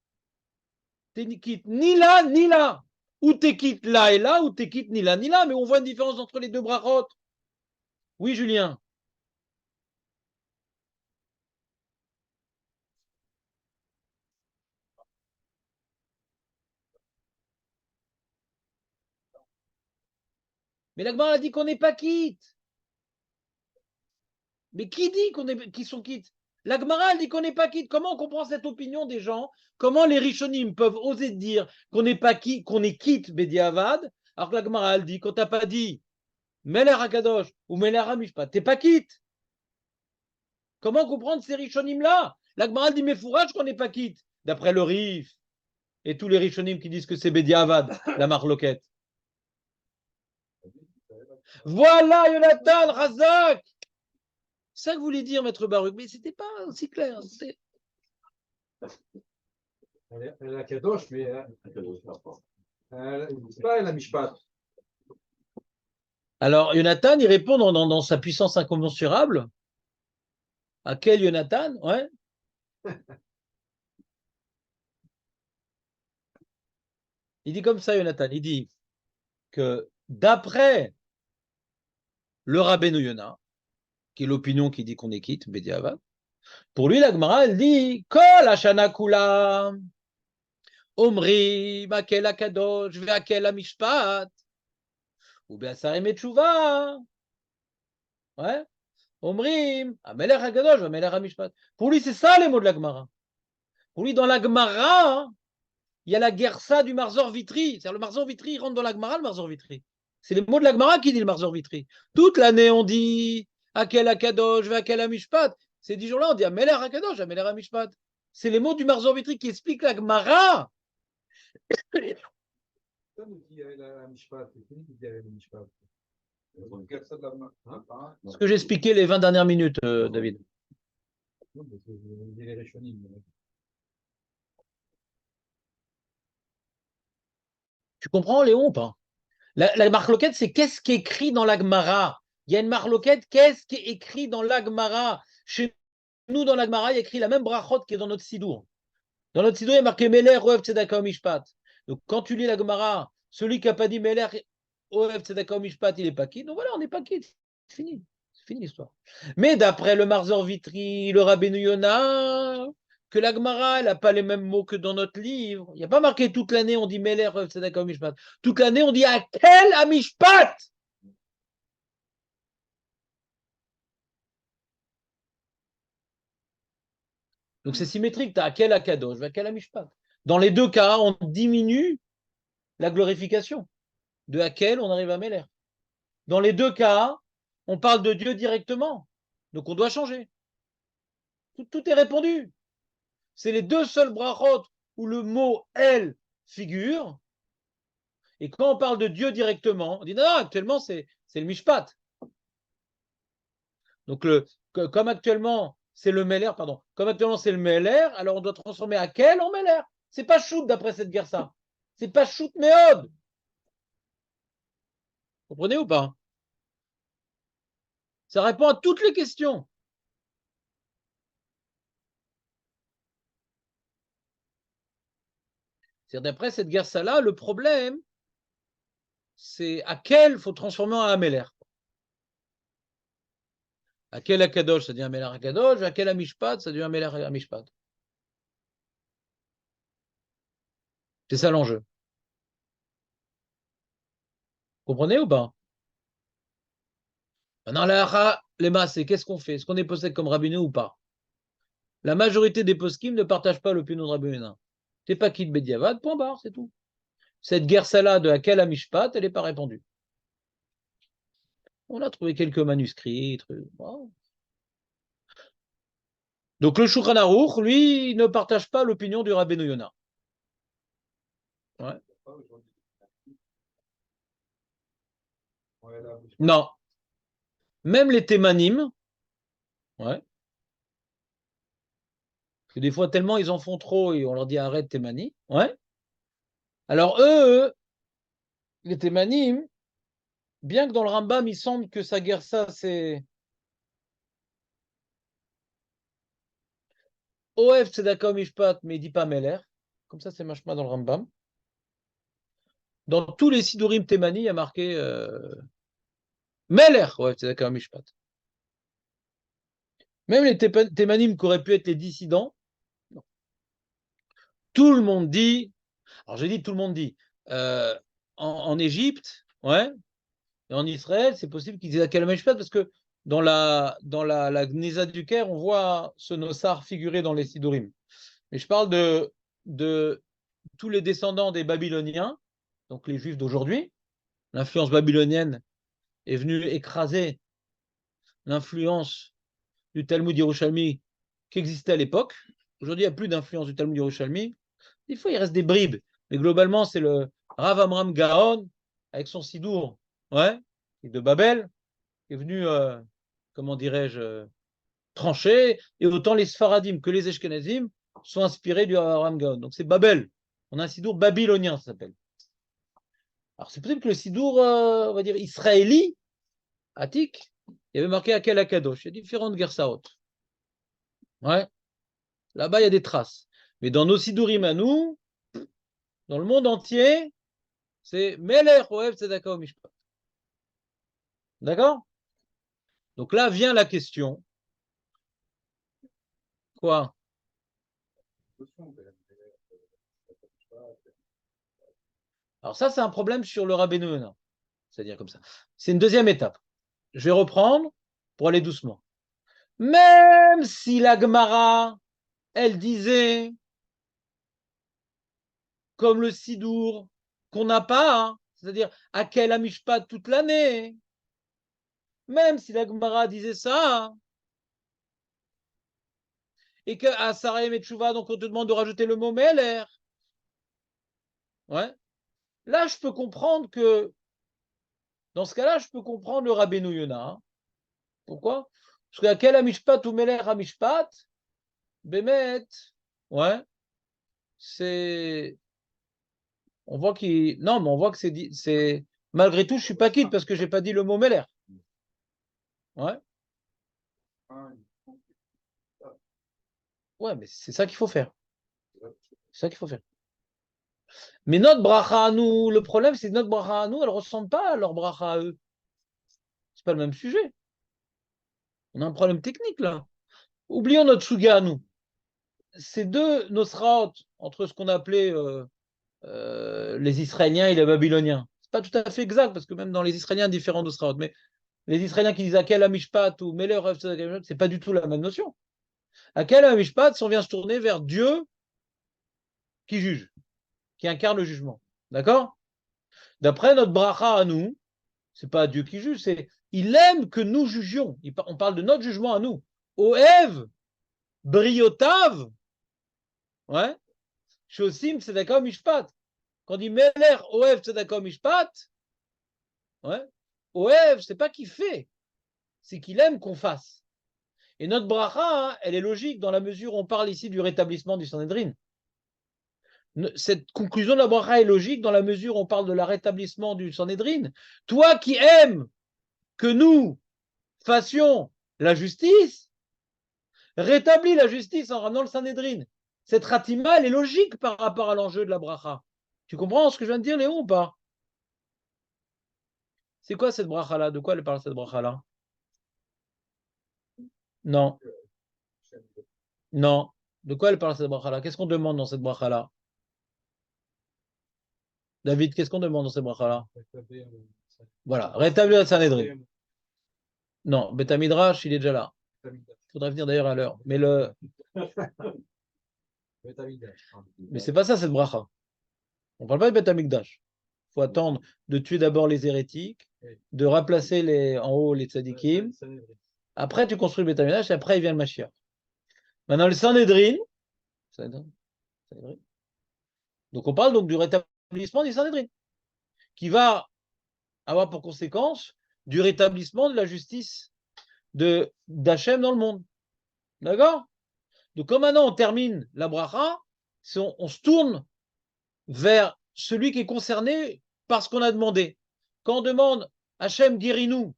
T'es quitte ni là, ni là. Ou t'es quitte là et là, ou t'es quitte ni là, ni là. Mais on voit une différence entre les deux brachot. Oui, Julien. Mais la Gemara a dit qu'on n'est pas quitte. Mais qui dit qu'ils sont quittes? La Gemara dit qu'on n'est pas quitte. Comment on comprend cette opinion des gens? Comment les Rishonim peuvent oser dire qu'on n'est pas quitte, qu'on est quitte Bediavad, alors que la Gemara dit qu'on t'a pas dit Meler Akadosh ou Meler Amishpat, t'es pas quitte. Comment comprendre ces Rishonim-là? La Gemara dit mais fourrage qu'on n'est pas quitte, d'après le Rif et tous les Rishonim qui disent que c'est Bediavad, la marloquette. Voilà Yonatan Razak. C'est ça que voulait dire Maître Baruch, mais c'était pas aussi clair. Elle a Kadosh, mais c'est pas la Mishpat. Alors, Jonathan, il répond dans sa puissance incommensurable. À quel Jonathan? Ouais. Il dit comme ça, Jonathan. Il dit que d'après le Rabbeinu Yonah, qui est l'opinion qui dit qu'on est quitte, Bediavad, pour lui, la Gemara, elle dit Kol Hashana Kula, Omri, Makel Akadosh, Veakel Amishpat, ou Beasarim et Tshuva. Ouais. Omrim, Amelech Akadosh, Amelech Amishpat. Pour lui, c'est ça les mots de la Gemara. Pour lui, dans la Gemara, il y a la Gersa du Marzor Vitri. C'est-à-dire le Marzor Vitri, il rentre dans la Gemara, le Marzor Vitri. C'est les mots de la Gemara qui dit le Marzor Vitri. Toute l'année, on dit Akel Akadosh, Veakel Amishpat. Ces 10 jours-là, on dit Amelech Akadosh, Amelech Amishpat. C'est les mots du Marzor Vitri qui expliquent la Gemara. Ce que j'ai expliqué les 20 dernières minutes, David. Tu comprends, Léon, ou pas? La marloquette, c'est qu'est-ce qui est écrit dans la Gemara. Il y a une marloquette, qu'est-ce qui est écrit dans la Gemara? Chez nous, dans la Gemara, il y a écrit la même brachot qui est dans notre sidour. Dans notre sidour, il y a marqué Meler, Oev, Tzedaka, Mishpat. Donc, quand tu lis la Gemara, celui qui n'a pas dit Meler, Oev, Tzedaka, Mishpat, il n'est pas quitte. Donc voilà, on n'est pas quitte. C'est fini. C'est fini l'histoire. Mais d'après le Marzor Vitry, le Rabbeinu Yonah, que la Gemara, elle n'a pas les mêmes mots que dans notre livre. Il n'y a pas marqué toute l'année, on dit Meler, Tzedaka, Mishpat. Toute l'année, on dit Akel Amishpat. Donc c'est symétrique, tu as Akel Akadosh, Akel Amishpat. Dans les deux cas, on diminue la glorification. De Akel, on arrive à Meler. Dans les deux cas, on parle de Dieu directement. Donc on doit changer. Tout est répondu. C'est les deux seuls brachot où le mot El figure. Et quand on parle de Dieu directement, on dit non, actuellement c'est le Mishpat. Donc comme actuellement c'est le Meler, pardon, comme actuellement c'est le Meler, alors on doit transformer Akel en Meler. C'est pas shoot d'après cette guerre ça. C'est pas shoot méode. Vous comprenez ou pas? Ça répond à toutes les questions. C'est-à-dire d'après cette guerre ça là, le problème, c'est Akel, il faut transformer en Ameler. Akel Akadosh, ça devient Ameler Akadosh, Akel Amishpat, ça devient Ameler Amishpat. C'est ça l'enjeu. Vous comprenez ou pas? Maintenant, les masses, qu'est-ce qu'on fait? Est-ce qu'on est possède comme Rabbeinu ou pas? La majorité des poskim ne partagent pas l'opinion de Rabbeinu. T'es pas quitte Bediavad, point barre, c'est tout. Cette guerre salade de Akel Amishpat, elle n'est pas répandue. On a trouvé quelques manuscrits. Wow. Donc le Shulchan Aruch, lui, ne partage pas l'opinion du Rabbeinu Yonah. Ouais. Non. Même les Thémanim, ouais. Parce que des fois, tellement ils en font trop et on leur dit arrête Thémani. Ouais. Alors eux, les Thémanim, bien que dans le Rambam, il semble que sa guerre ça, c'est Oev Tzedaka Mishpat, mais il dit pas Meler. Comme ça, c'est machma dans le Rambam. Dans tous les Sidurim Thémani, il y a marqué Meler, Oev Tzedaka Mishpat. Même les Thémanim qui auraient pu être les dissidents, non. Tout le monde dit, alors j'ai dit tout le monde dit, en Égypte, ouais, et en Israël, c'est possible qu'ils disent Akel Mishpat parce que dans la Gneza du Caire, on voit ce Nossar figurer dans les Sidurim. Mais je parle de tous les descendants des Babyloniens, donc les Juifs d'aujourd'hui. L'influence babylonienne est venue écraser l'influence du Talmud Yerushalmi qui existait à l'époque. Aujourd'hui, il n'y a plus d'influence du Talmud Yerushalmi. Des fois, il reste des bribes. Mais globalement, c'est le Rav Amram Gaon, avec son Sidour, ouais, de Babel, qui est venu, comment dirais-je, trancher. Et autant les Sfaradim que les Ashkenazim sont inspirés du Rav Amram Gaon. Donc c'est Babel. On a un Sidour babylonien, ça s'appelle. Alors c'est possible que le Sidour, on va dire, israéli, Attic, il y avait marqué Akel Akadosh. Il y a différentes Gersaot. Ouais. Là-bas, il y a des traces. Mais dans nos Sidurim à nous, dans le monde entier, c'est Meler Oev Tzedaka Mishpat. D'accord? Donc là vient la question. Quoi? Alors ça, c'est un problème sur le Rabbeinu Yonah. C'est-à-dire comme ça. C'est une deuxième étape. Je vais reprendre pour aller doucement. Même si la Gemara, elle disait, comme le Sidour, qu'on n'a pas, hein, c'est-à-dire à quel Amishpat toute l'année, même si la Gemara disait ça, et qu'à Sarah et Tchouva, donc on te demande de rajouter le mot Meler, ouais, là je peux comprendre que, dans ce cas-là, je peux comprendre le Rabbeinu Yonah. Hein. Pourquoi? Parce qu'à quel Amishpat ou Meler Amishpat, Bémet, ouais, c'est. On voit qu'il. Non, mais on voit que c'est. Malgré tout, je suis pas quitte parce que j'ai pas dit le mot Meler. Ouais. Ouais, mais c'est ça qu'il faut faire. C'est ça qu'il faut faire. Mais notre bracha à nous, le problème, c'est que notre bracha à nous, elle ne ressemble pas à leur bracha à eux. C'est pas le même sujet. On a un problème technique là. Oublions notre Suga à nous. Ces deux Nosraot, entre ce qu'on appelait les Israéliens et les Babyloniens, c'est pas tout à fait exact, parce que même dans les Israéliens, il y a différents Nosraot, mais les Israéliens qui disent Akel Amishpat ou Meler, c'est pas du tout la même notion. Akel Amishpat, si on vient se tourner vers Dieu qui juge, qui incarne le jugement. D'accord? D'après notre bracha à nous, c'est pas Dieu qui juge, c'est il aime que nous jugions. On parle de notre jugement à nous. Oev, briotav, ouais, shosim tzedaka mishpat. Quand on dit Meler, Oev, tzedaka mishpat, ouais, Oev, c'est pas qu'il fait, c'est qu'il aime qu'on fasse. Et notre bracha, hein, elle est logique dans la mesure où on parle ici du rétablissement du Sanhédrin. Cette conclusion de la bracha est logique dans la mesure où on parle de la rétablissement du Sanhédrin. Toi qui aimes que nous fassions la justice, rétablis la justice en ramenant le Sanhédrin. Cette ratima, elle est logique par rapport à l'enjeu de la bracha. Tu comprends ce que je viens de dire, Léon, ou pas? C'est quoi cette bracha-là? De quoi elle parle, cette bracha-là? Non, non. De quoi elle parle, cette bracha-là? Qu'est-ce qu'on demande dans cette bracha-là? David, qu'est-ce qu'on demande dans cette bracha-là? Voilà, rétablir le Sanhédrin. Non, Beth Midrash, il est déjà là. Il faudrait venir d'ailleurs à l'heure. Mais c'est pas ça, cette bracha. On ne parle pas de Beth Amikdash. Il faut attendre de tuer d'abord les hérétiques, de remplacer en haut les tzadikim. Après, tu construis le Beth Amikdash et après, il vient le Mashiach. Maintenant, le Sanhédrin. Donc, on parle donc du rétablissement du Sanhédrin, qui va avoir pour conséquence du rétablissement de la justice d'Hachem dans le monde. D'accord? Donc, comme maintenant on termine la bracha, on se tourne vers celui qui est concerné par ce qu'on a demandé. Quand on demande Hachem, guéris-nous,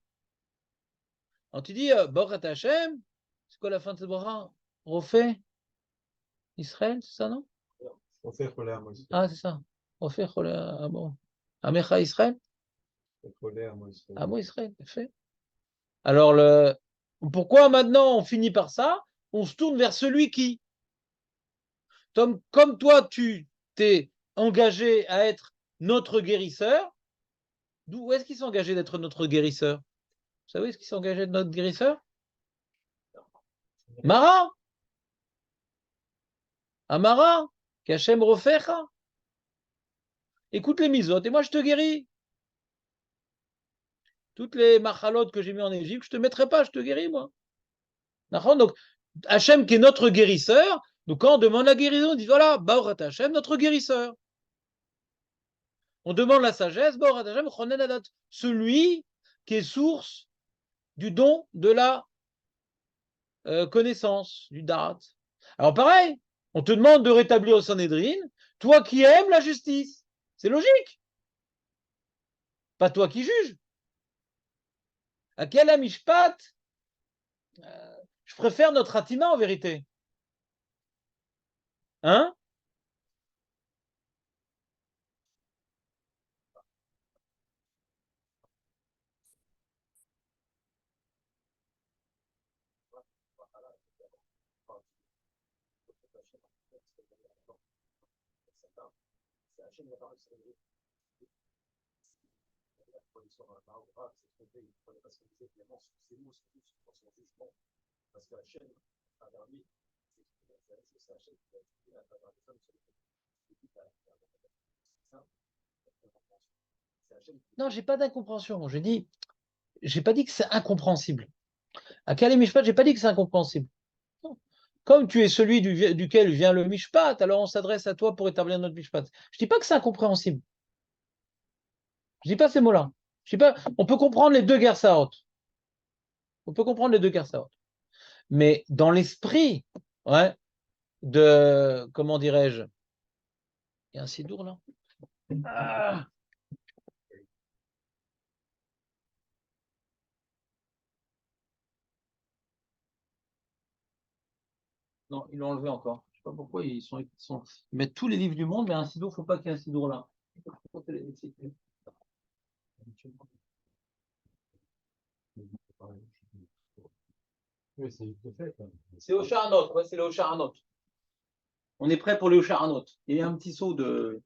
quand tu dis Baruch Hachem, c'est quoi la fin de cette bracha? Refait Israël, c'est ça, non? Ah, c'est ça. Refait Amecha Israël? Amo Israël, fait. Alors, pourquoi maintenant on finit par ça? On se tourne vers celui qui, comme toi, tu t'es engagé à être notre guérisseur. D'où est-ce qu'il s'est engagé d'être notre guérisseur? Vous savez ce qu'il s'est engagé d'être notre guérisseur? Mara, Amara, Kachem Rofecha. Écoute les misotes et moi je te guéris. Toutes les machalotes que j'ai mis en Égypte, je te mettrai pas, je te guéris moi. Donc Hachem qui est notre guérisseur, donc quand on demande la guérison, on dit voilà, Baorat Hachem, notre guérisseur. On demande la sagesse, Baorat Hachem, Chonen Adat, celui qui est source du don de la connaissance, du Darat. Alors pareil, on te demande de rétablir au Sanhédrin, toi qui aimes la justice. C'est logique. Pas toi qui juges. À quel amishpat je préfère notre Hatima en vérité. Hein? Non, j'ai pas d'incompréhension. J'ai pas dit que c'est incompréhensible. À quel Mishpat, j'ai pas dit que c'est incompréhensible. Non. Comme tu es celui duquel vient le Mishpat, alors on s'adresse à toi pour établir notre Mishpat. Je dis pas que c'est incompréhensible. Je dis pas ces mots-là. Je dis pas. On peut comprendre les deux Gersaot. On peut comprendre les deux Gersaot. Mais dans l'esprit, ouais, de comment dirais-je, il y a un sidour là. Ah. Non, ils l'ont enlevé encore. Je sais pas pourquoi ils mettent tous les livres du monde, mais un sidour, il ne faut pas qu'il y ait un sidour là. Oui, c'est vite fait, quoi. C'est au Shahanot, ouais, c'est le Shahanot. On est prêt pour le Shahanot. Il y a un petit saut de.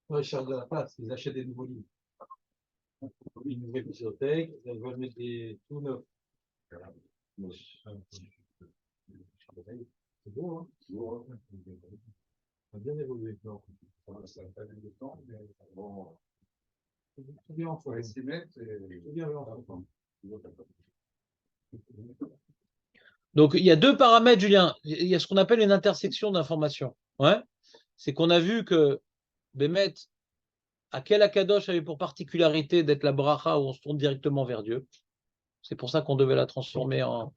Ouais, ils cherchent de la place, ils achètent des nouveaux livres. Une nouvelle bibliothèque, ils veulent mettre des tout neufs. C'est beau, hein? C'est beau, hein? Ça a bien évolué. Non, ça a pas eu de temps, mais bon. Tout bien en forme. Tout bien en forme. Donc, il y a deux paramètres, Julien. Il y a ce qu'on appelle une intersection d'informations. Ouais. C'est qu'on a vu que Bémet, à quel Akadosh avait pour particularité d'être la bracha où on se tourne directement vers Dieu. C'est pour ça qu'on devait la transformer en.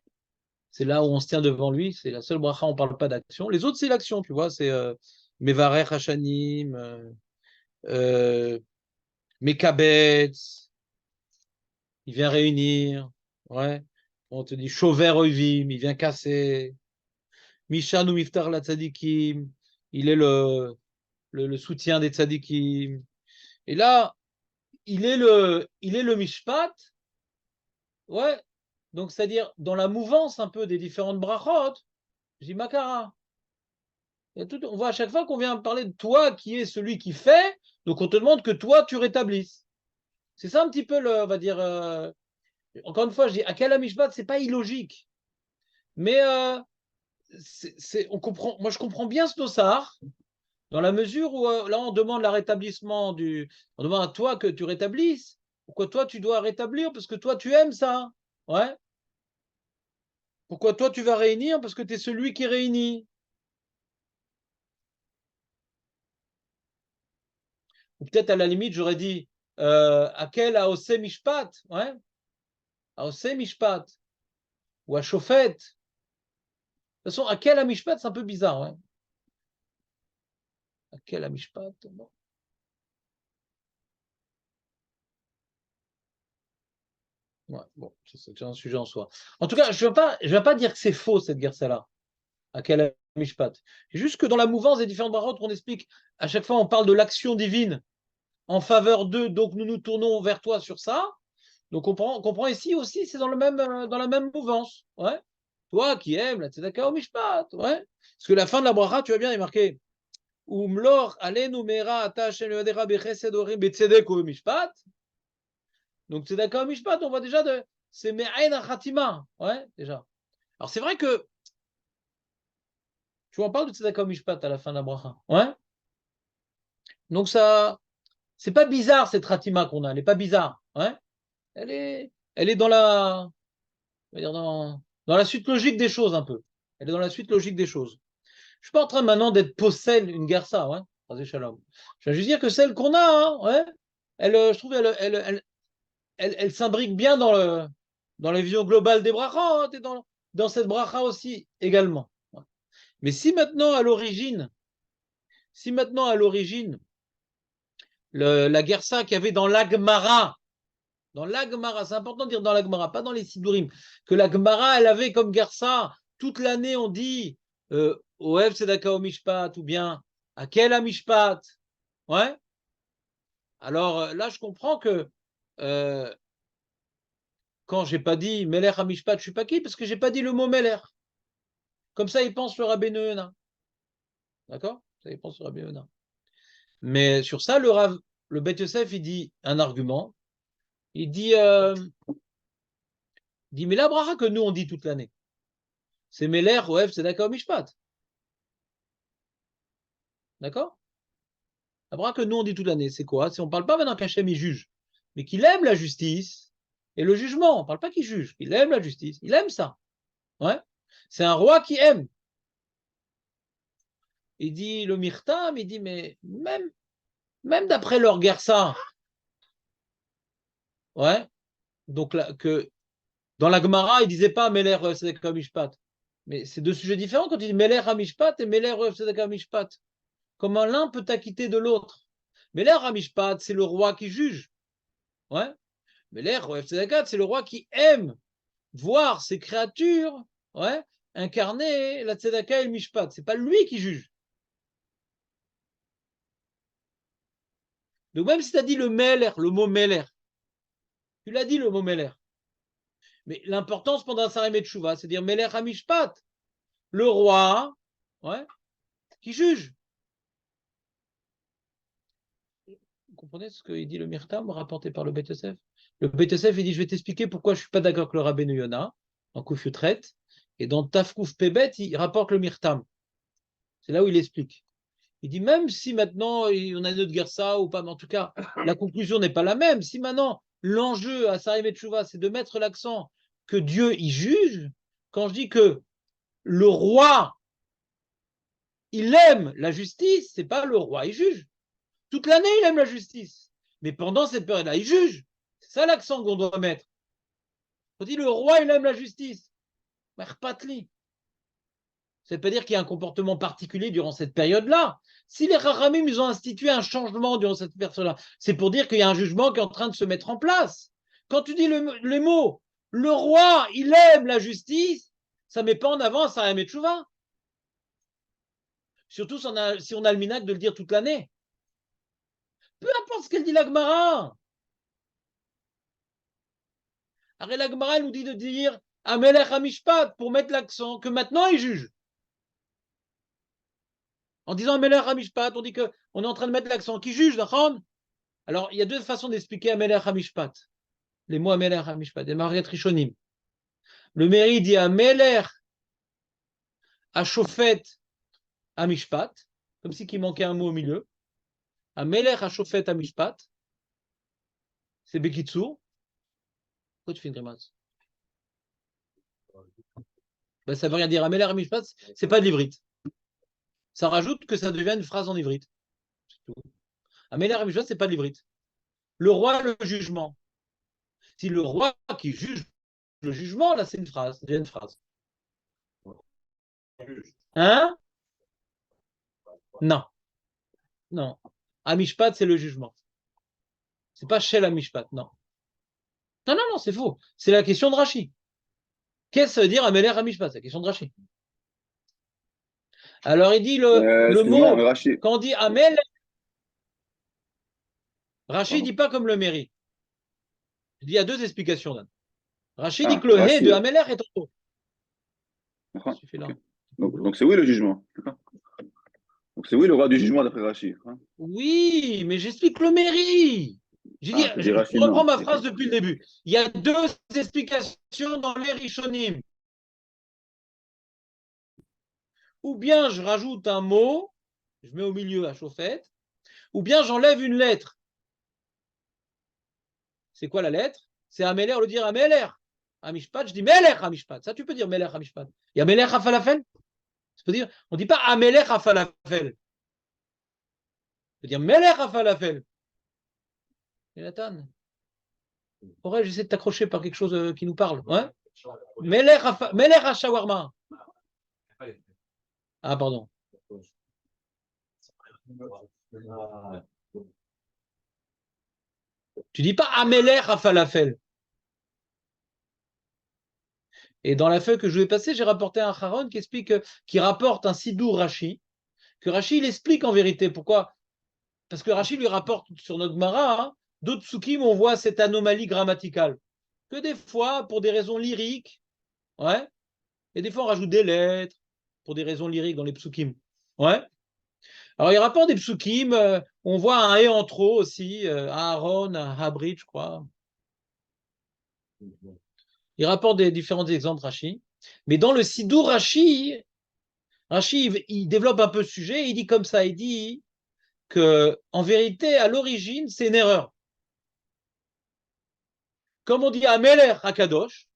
C'est là où on se tient devant lui. C'est la seule bracha, on ne parle pas d'action. Les autres, c'est l'action, tu vois. C'est Mevarech Hashanim, Mekabetz, il vient réunir. Ouais. On te dit Shover Oivim, il vient casser. Mishan ou Miftar la Tzadikim, il est le soutien des Tzadikim. Et là, il est le Mishpat, ouais. Donc, c'est-à-dire, dans la mouvance un peu des différentes brachot, je dis Makara. On voit à chaque fois qu'on vient parler de toi qui est celui qui fait, donc on te demande que toi, tu rétablisses. C'est ça un petit peu, on va dire, encore une fois, je dis, à quel Mishpat, c'est pas illogique. Mais on comprend, moi, je comprends bien ce dossard, dans la mesure où là, on demande le rétablissement on demande à toi que tu rétablisses. Pourquoi toi, tu dois rétablir? Parce que toi, tu aimes ça. Ouais. Pourquoi toi, tu vas réunir? Parce que tu es celui qui réunit. Ou peut-être à la limite, j'aurais dit à quel Aose Mishpat? Ouais. Aose Mishpat. Ou à Shofet. De toute façon, à quel Mishpat, c'est un peu bizarre. Ouais. À quel Mishpat? Bon. Ouais, bon, c'est un sujet en soi. En tout cas, je ne vais pas dire que c'est faux, cette guerre-là. À quel Mishpat. C'est juste que dans la mouvance des différentes barottes qu'on explique, à chaque fois, on parle de l'action divine en faveur d'eux, donc nous nous tournons vers toi sur ça. Donc on comprend ici aussi, c'est dans dans la même mouvance. Ouais. Toi qui aimes la tzedaka au Mishpat. Ouais. Parce que la fin de la bracha, tu as bien, est marqué Umlor alenu mera ata Hashem levadecha bechesed orim betzedek au Mishpat. Donc tzedaka au Mishpat, on voit déjà c'est me'ain achatima. Ouais, déjà. Alors c'est vrai que tu vois, on parle de tzedaka au Mishpat à la fin de la bracha. Ouais. Donc ça, c'est pas bizarre cette Ratima qu'on a, elle n'est pas bizarre. Ouais. Elle est dans on va dire dans la suite logique des choses un peu. Elle est dans la suite logique des choses. Je suis pas en train maintenant d'être possède une garça, ouais. Je veux juste dire que celle qu'on a, hein, ouais, je trouve, elle s'imbrique bien dans les visions globales des brachas, hein, et dans cette bracha aussi également. Ouais. Mais si maintenant à l'origine, la Gersa qu'il y avait dans l'Agmara, c'est important de dire dans l'Agmara, pas dans les Sidurim, que l'Agmara, elle avait comme Gersa, toute l'année on dit Oev Tzedaka o Mishpat, ou bien Akel a Mishpat. Ouais. Alors là, je comprends que quand j'ai pas dit Meler a Mishpat, je suis pas qui, parce que j'ai pas dit le mot Meler. Comme ça, il pense le Rabbeinu Yonah. D'accord? Ça, il pense le Rabbeinu Yonah. Mais sur ça, le Beth Yosef, il dit un argument. Il dit, mais la bracha que nous, on dit toute l'année, c'est Meler, Oev, Tzedaka o Mishpat. D'accord? La bracha que nous, on dit toute l'année, c'est quoi? On ne parle pas maintenant qu'Hachem, il juge, mais qu'il aime la justice et le jugement. On ne parle pas qu'il juge, qu'il aime la justice. Il aime ça. Ouais? C'est un roi qui aime. Il dit, le Myrtam, il dit, mais même d'après leur Gersa, ouais, donc là, que dans la Gemara, il disait pas Meler Tzedaka Mishpat. Mais c'est deux sujets différents quand il dit Meler Hamishpat et Meler Tzedaka Mishpat. Comment l'un peut acquitter de l'autre? Meler Hamishpat, c'est le roi qui juge. Ouais. Meler Tzedaka, c'est le roi qui aime voir ses créatures, ouais, incarner la Tzedaka et le Mishpat. C'est pas lui qui juge. Donc même si tu as dit le mot Meler, tu l'as dit le mot Meler. Mais l'importance pendant un Sarim et Tchouva, c'est dire Melech HaMishpat, le roi, ouais, qui juge. Vous comprenez ce qu'il dit le Mirtam, rapporté par le Beit Yosef? Le Beit Yosef, il dit, je vais t'expliquer pourquoi je ne suis pas d'accord avec le Rabbeinu Yona, en Kouf Yutret, et dans Tafkouf Pebet, il rapporte le Mirtam. C'est là où il explique. Il dit, même si maintenant, on a une autre Gersa ou pas, mais en tout cas, la conclusion n'est pas la même. Si maintenant, l'enjeu à Sarim et Tchouva, c'est de mettre l'accent que Dieu y juge, quand je dis que le roi, il aime la justice, c'est pas le roi, il juge. Toute l'année, il aime la justice. Mais pendant cette période-là, il juge. C'est ça l'accent qu'on doit mettre. On dit le roi, il aime la justice. Merpatli. Ça ne veut pas dire qu'il y a un comportement particulier durant cette période-là. Si les Rachamim, ils ont institué un changement durant cette période-là, c'est pour dire qu'il y a un jugement qui est en train de se mettre en place. Quand tu dis les mots, le roi, il aime la justice, ça ne met pas en avant Sarim et Tchouva. Surtout si on a le minac de le dire toute l'année. Peu importe ce qu'elle dit la Gemara. Arrête, la Gemara, elle nous dit de dire Amelech Hamishpat pour mettre l'accent que maintenant il juge. En disant Amelech Hamishpat, on dit qu'on est en train de mettre l'accent qui juge, d'accord? Alors, il y a deux façons d'expliquer Amelech Hamishpat. Les mots Amelech Hamishpat, des Margaret Rishonim. Le mairie dit Amelech Hashofet Hamishpat, comme si qu'il manquait un mot au milieu. Amelech Hashofet Hamishpat, c'est Bekitsur. Pourquoi tu fais une grimace? Ben, ça veut rien dire. Amelech Hamishpat, c'est pas de l'ivrite. Ça rajoute que ça devient une phrase en ivrite. Amelech Hamishpat, c'est pas de l'ivrite. Le roi, le jugement. Si le roi qui juge le jugement, là, c'est une phrase. C'est une phrase. Hein? Non. Non. Amishpat, c'est le jugement. C'est pas Shel Amishpat, non. Non, non, non, c'est faux. C'est la question de Rashi. Qu'est-ce que ça veut dire Amelech Amishpat? C'est la question de Rashi. Alors, il dit le mot, Rashi. quand on dit Amelech, Rashi ne dit pas comme le mairie. Il y a deux explications. Là. Rashi dit que le He de Amelech est en haut. Okay. Donc c'est oui le jugement. Donc c'est oui le roi du jugement d'après Rashi. Oui, mais j'explique le mairie. J'ai dit, je reprends ma phrase depuis le début. Il y a deux explications dans les Rishonim. Ou bien je rajoute un mot, je mets au milieu à chauffette, ou bien j'enlève une lettre. C'est quoi la lettre? C'est Ameler, le dire Ameler. Amishpat, je dis Melech Amishpat. Ça, tu peux dire Melech Amishpat. Il y a Melech à falafel. On ne dit pas Amelech à falafel. On peut dire Melech à falafel. Et Nathan, Aurel, j'essaie de t'accrocher par quelque chose qui nous parle. Ouais? Melech à shawarma. Ah, pardon. Tu dis pas Amelech à falafel. Et dans la feuille que je vais passer, j'ai rapporté un Haron qui explique, qui rapporte un Sidour Rashi, que Rashi il explique en vérité. Pourquoi? Parce que Rashi lui rapporte sur notre Gemara, hein, d'autres psukim, on voit cette anomalie grammaticale. Que des fois, pour des raisons lyriques, ouais, et des fois on rajoute des lettres pour des raisons lyriques dans les psukim. Ouais. Alors il rapporte des psukim, on voit un et en trop aussi, Aaron, Habrit, je crois. Il rapporte des différents exemples Rashi. Mais dans le Sidour Rashi, il développe un peu le sujet, il dit comme ça, il dit que en vérité, à l'origine, c'est une erreur. Comme on dit Amelech Hakadosh,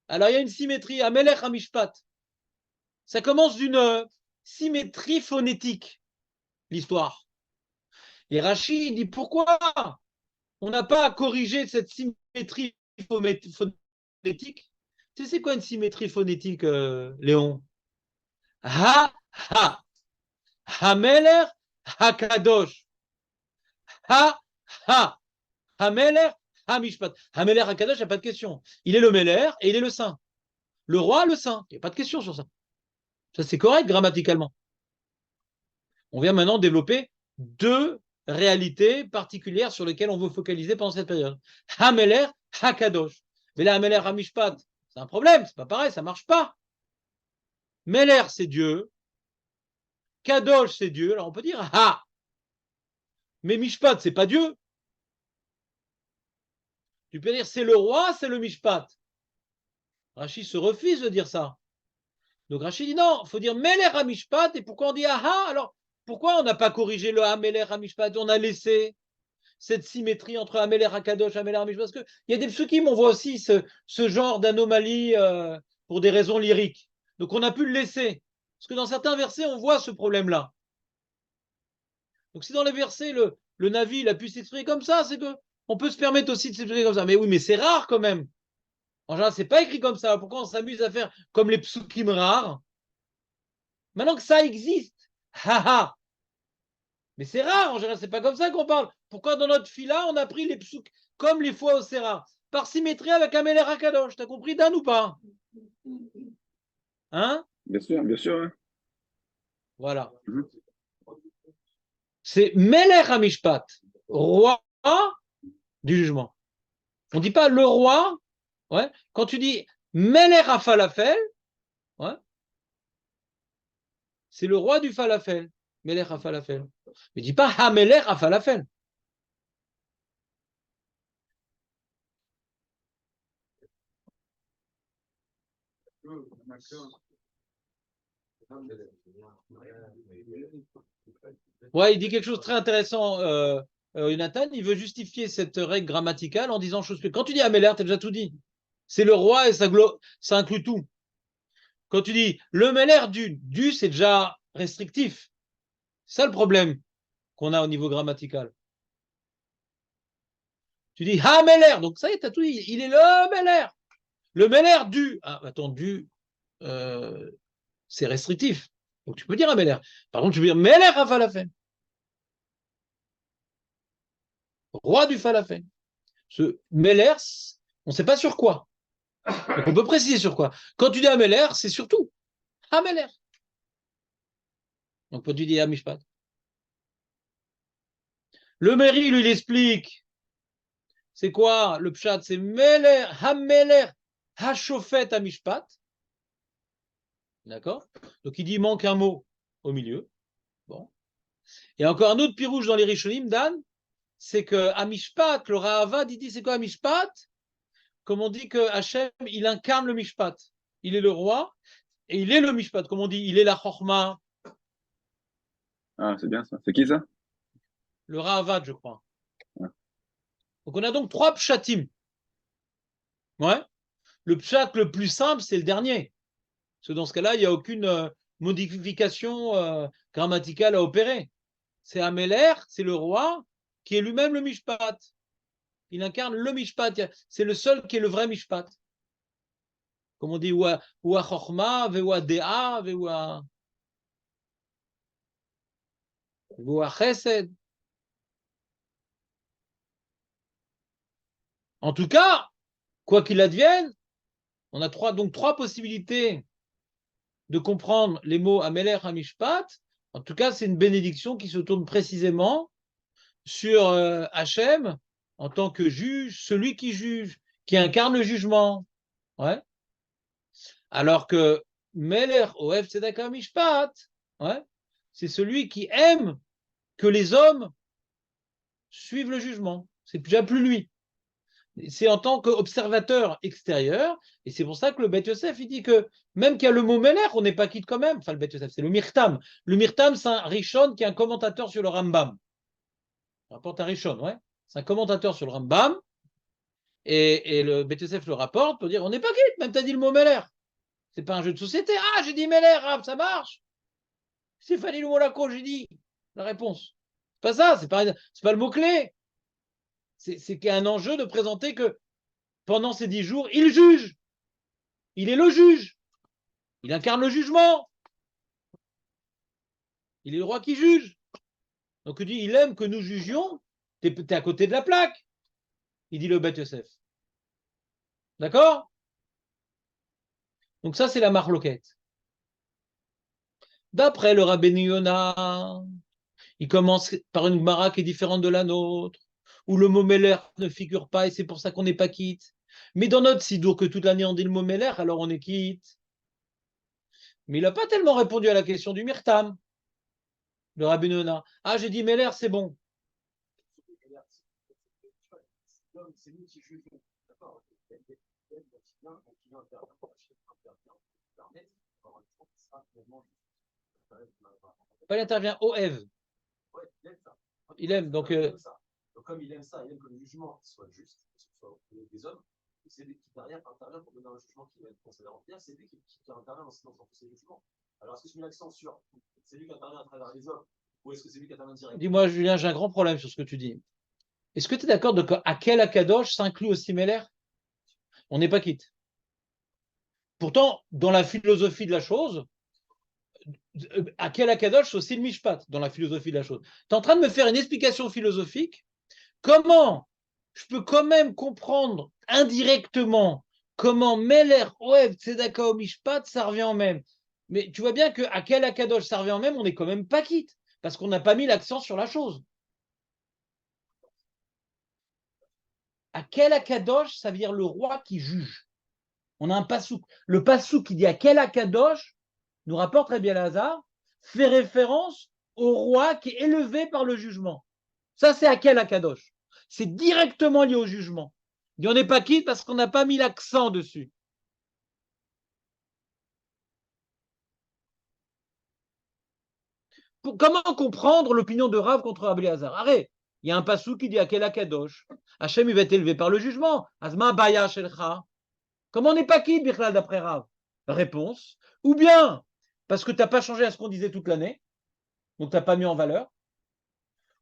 alors il y a une symétrie, Amelech Hamishpat. Ça commence d'une symétrie phonétique, l'histoire. Et Rashi dit pourquoi on n'a pas à corriger cette symétrie phonétique. Tu sais c'est quoi une symétrie phonétique, Léon? Ha, ha. Hamelech Hakadosh. Ha, ha. Hamelech Hamishpat. Hamelech Hakadosh, il n'y a pas de question. Il est le Meler et il est le saint. Le roi, le saint. Il n'y a pas de question sur ça. Ça, c'est correct grammaticalement. On vient maintenant développer deux réalités particulières sur lesquelles on veut focaliser pendant cette période. Hamelech Hakadosh. Mais là, Meler Hamishpat, c'est un problème, c'est pas pareil, ça marche pas. Meler, c'est Dieu. Kadosh, c'est Dieu. Alors on peut dire Ha. Mais Mishpat, c'est pas Dieu. Tu peux dire c'est le roi, c'est le Mishpat. Rachid se refuse de dire ça. Donc Rachid dit non, il faut dire Meler Hamishpat. Et pourquoi on dit Ha? Alors pourquoi on n'a pas corrigé le Ha, Meler Hamishpat? On a laissé cette symétrie entre Ameler Hakadosh, Ameler Hamishpat. Parce qu'il y a des psukim, on voit aussi ce genre d'anomalie pour des raisons lyriques. Donc on a pu le laisser. Parce que dans certains versets, on voit ce problème-là. Donc si dans les versets, le Navi il a pu s'exprimer comme ça, c'est que on peut se permettre aussi de s'exprimer comme ça. Mais oui, mais c'est rare quand même. En général, c'est pas écrit comme ça. Pourquoi on s'amuse à faire comme les psukim rares? Maintenant que ça existe, haha. Mais c'est rare, en général, c'est pas comme ça qu'on parle. Pourquoi dans notre fila, on a pris les psouk comme les fois au Sera, par symétrie avec Ameler Hakadosh? T'as compris, Dan, ou pas? Hein? Bien sûr. Hein. Voilà. C'est Melech Hamishpat, roi du jugement. On dit pas le roi. Ouais. Quand tu dis Melech Falafel, ouais, c'est le roi du falafel. Melech Falafel. Mais dis pas Hamelech Falafel. Ouais, il dit quelque chose de très intéressant, Jonathan. Il veut justifier cette règle grammaticale en disant chose que quand tu dis Améler, tu as déjà tout dit. C'est le roi et ça inclut tout. Quand tu dis le Meller du c'est déjà restrictif. C'est ça le problème qu'on a au niveau grammatical. Tu dis Hameler, donc ça y est, tu as tout dit. Il est le Meller. Le Meller du. Ah, attends, du, c'est restrictif. Donc tu peux dire Améler. Par contre, tu peux dire Meller à falafel. Roi du falafel. Ce Meller, on ne sait pas sur quoi. Donc on peut préciser sur quoi. Quand tu dis Améler, c'est surtout Améler. Donc quand tu dis Amishpat. Le Méri, lui, il explique. C'est quoi le pshat? C'est Meler, Hameler, Hashofet Amishpat. D'accord? Donc il dit il manque un mot au milieu. Bon. Et encore un autre pirouge dans les Rishonim, Dan, c'est que Amishpat, le Rahavad, il dit c'est quoi Amishpat? Comme on dit que Hachem, il incarne le Mishpat. Il est le roi et il est le Mishpat. Comme on dit, il est la Chorma. Ah, c'est bien ça. C'est qui ça? Le Rahavad, je crois. Ouais. Donc on a donc 3 pshatim. Ouais. Le pshat le plus simple, c'est le dernier. Parce que dans ce cas-là, il n'y a aucune modification grammaticale à opérer. C'est Améler, c'est le roi, qui est lui-même le Mishpat. Il incarne le Mishpat. C'est le seul qui est le vrai Mishpat. Comme on dit, ou à Chorma, ou à Dea, ou à Chesed. En tout cas, quoi qu'il advienne, on a donc trois possibilités de comprendre les mots Améler Hamishpat. En tout cas, c'est une bénédiction qui se tourne précisément sur Hachem en tant que juge, celui qui juge, qui incarne le jugement. Ouais. Alors que Meler Oev Tzedak Hamishpat, ouais, c'est celui qui aime que les hommes suivent le jugement. C'est déjà plus lui. C'est en tant qu'observateur extérieur, et c'est pour ça que le Beth Yosef, il dit que même qu'il y a le mot Meler, on n'est pas quitte quand même. Enfin, le Beth Yosef, c'est le Mirtam. Le Mirtam, c'est un Rishon qui est un commentateur sur le Rambam. Rapporte un Rishon, ouais. C'est un commentateur sur le Rambam, et le Beth Yosef le rapporte pour dire on n'est pas quitte, même tu as dit le mot Meler. C'est pas un jeu de société. Ah, j'ai dit Meler, ah, ça marche. C'est Fanny le Monaco, j'ai dit la réponse. C'est pas ça, c'est pas le mot-clé. C'est qu'il y a un enjeu de présenter que pendant ces 10 jours, il juge. Il est le juge. Il incarne le jugement. Il est le roi qui juge. Donc il dit, il aime que nous jugions. T'es à côté de la plaque. Il dit le Beth Yosef. D'accord? Donc ça, c'est la marloquette. D'après le Rabbeinu Yonah, il commence par une Gemara qui est différente de la nôtre, où le mot Meller ne figure pas et c'est pour ça qu'on n'est pas quitte. Mais dans notre Sidour, que toute l'année on dit le mot Meller, alors on est quitte. Mais il n'a pas tellement répondu à la question du Myrtam, le Rabbi Nona. Ah, j'ai dit Meller, c'est bon. C'est nous qui jugeons. D'accord. Pas il intervient au Ève. Il aime, donc. Donc, comme il aime ça, il aime que le jugement soit juste, que ce soit des hommes, c'est lui qui derrière intervient pour donner un jugement qui va être considéré bien, c'est lui qui intervient dans ces jugements. Alors, est-ce que je mets l'accent sur c'est lui qui intervient à travers les hommes, ou est-ce que c'est lui qui intervient directement? Dis-moi, Julien, j'ai un grand problème sur ce que tu dis. Est-ce que tu es d'accord à quel Akadosh s'inclut aussi Meller? On n'est pas quitte. Pourtant, dans la philosophie de la chose, à quel Akadosh c'est aussi le Mishpat, dans la philosophie de la chose. Tu es en train de me faire une explication philosophique. Comment je peux quand même comprendre indirectement comment Meller, Oev, Tzedaka, Mishpat, ça revient en même. Mais tu vois bien qu'à quel Akadosh ça revient en même, on n'est quand même pas quitte, parce qu'on n'a pas mis l'accent sur la chose. À quel Akadosh, ça veut dire le roi qui juge. On a un passouk. Le passouk qui dit à quel Akadosh, nous rapporte Rabbi Elazar, fait référence au roi qui est élevé par le jugement. Ça, c'est à quel Akadosh. C'est directement lié au jugement. Et on n'est pas quitte parce qu'on n'a pas mis l'accent dessus. Comment comprendre l'opinion de Rav contre Rabbi Elazar? Arrête, il y a un passou qui dit à quel Akadosh. Hachem, il va être élevé par le jugement. Azma Baya Shelcha. Comment on n'est pas quitte, Bichlal, d'après Rav? Réponse. Ou bien, parce que tu n'as pas changé à ce qu'on disait toute l'année, donc tu n'as pas mis en valeur.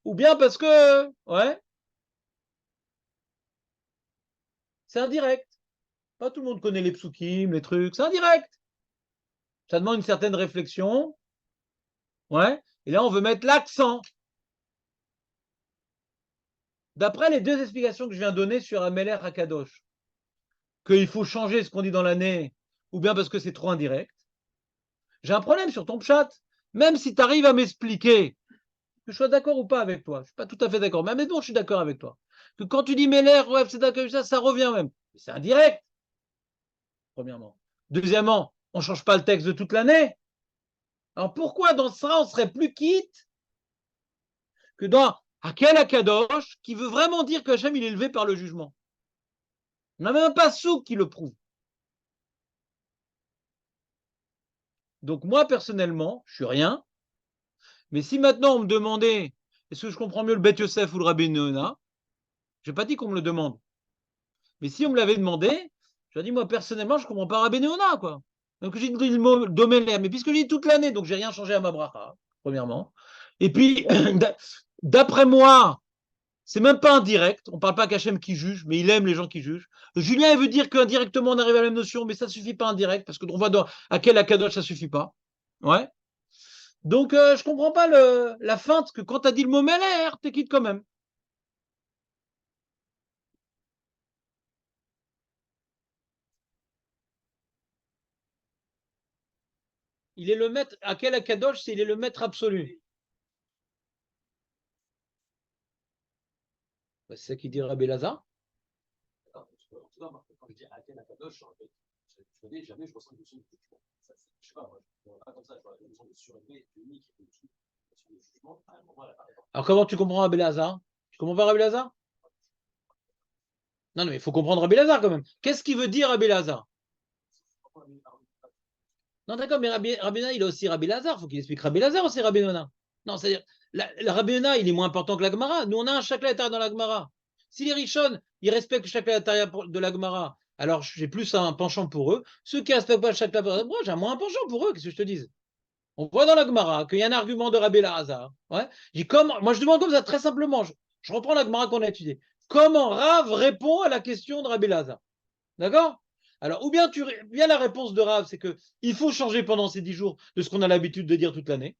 Ou bien parce que, ouais, c'est indirect. Pas tout le monde connaît les psukim, les trucs, c'est indirect. Ça demande une certaine réflexion. Ouais. Et là, on veut mettre l'accent. D'après les deux explications que je viens de donner sur Ameler Hakadosh, qu'il faut changer ce qu'on dit dans l'année, ou bien parce que c'est trop indirect, j'ai un problème sur ton pshat. Même si tu arrives à m'expliquer, que je sois d'accord ou pas avec toi, je ne suis pas tout à fait d'accord, mais bon, je suis d'accord avec toi. Que quand tu dis Meler, ouais, c'est d'accord, ça revient même. C'est indirect, premièrement. Deuxièmement, on ne change pas le texte de toute l'année. Alors pourquoi dans ça, on serait plus quitte que dans Hakel Akadosh, qui veut vraiment dire que Hachem, il est élevé par le jugement? On n'a même pas souk qui le prouve. Donc moi, personnellement, je suis rien. Mais si maintenant on me demandait, est-ce que je comprends mieux le Bet Yosef ou le Rabbi Neuna, je n'ai pas dit qu'on me le demande. Mais si on me l'avait demandé, je dit, moi, personnellement, je ne comprends pas Rabbi Neuna, quoi. Donc j'ai dit le mot Domeler, mais puisque j'ai dit toute l'année, donc j'ai rien changé à ma bracha, premièrement. Et puis, d'après moi, c'est même pas indirect. On ne parle pas qu'Hachem qui juge, mais il aime les gens qui jugent. Julien, il veut dire qu'indirectement, on arrive à la même notion, mais ça ne suffit pas indirect, parce qu'on voit à quel Akadosh ça ne suffit pas. Ouais. Donc, je ne comprends pas la feinte que quand tu as dit le mot Meller, tu quittes quand même. Il est le maître. À quel Akadosh, il est le maître absolu. C'est ça qu'il dit Rabbi Lazare. Quand je dis Hakel Akadosh, jamais je ressens une notion de jugement. Je sais pas, moi, pas comme ça, je vois une notion de surélevé, unique, de jugement. À un moment, alors, comment tu comprends Rabbi Lazare? Tu comprends pas Rabbi Lazare? Non, mais il faut comprendre Rabbi Lazare quand même. Qu'est-ce qu'il veut dire Rabbi Lazare? Non, d'accord, mais Rabbi Nona, il a aussi Rabbi Lazare. Il faut qu'il explique Rabbi Lazare aussi, Rabbi Nona. Non, c'est-à-dire, la Rabbi Nona, il est moins important que la Gemara. Nous, on a un chakla intérieur dans la Gemara. Si les Rishon, ils respectent le chakla intérieur de la Gemara, alors j'ai plus un penchant pour eux. Ceux qui ne respectent pas le chakla, moi, j'ai moins un penchant pour eux. Qu'est-ce que je te dise? On voit dans la Gemara qu'il y a un argument de Rabbi Lazare. Ouais. Moi, je demande comme ça, très simplement. Je reprends la Gemara qu'on a étudiée. Comment Rav répond à la question de Rabbi Lazare? D'accord? Alors, ou bien, bien la réponse de Rav, c'est qu'il faut changer pendant ces 10 jours de ce qu'on a l'habitude de dire toute l'année.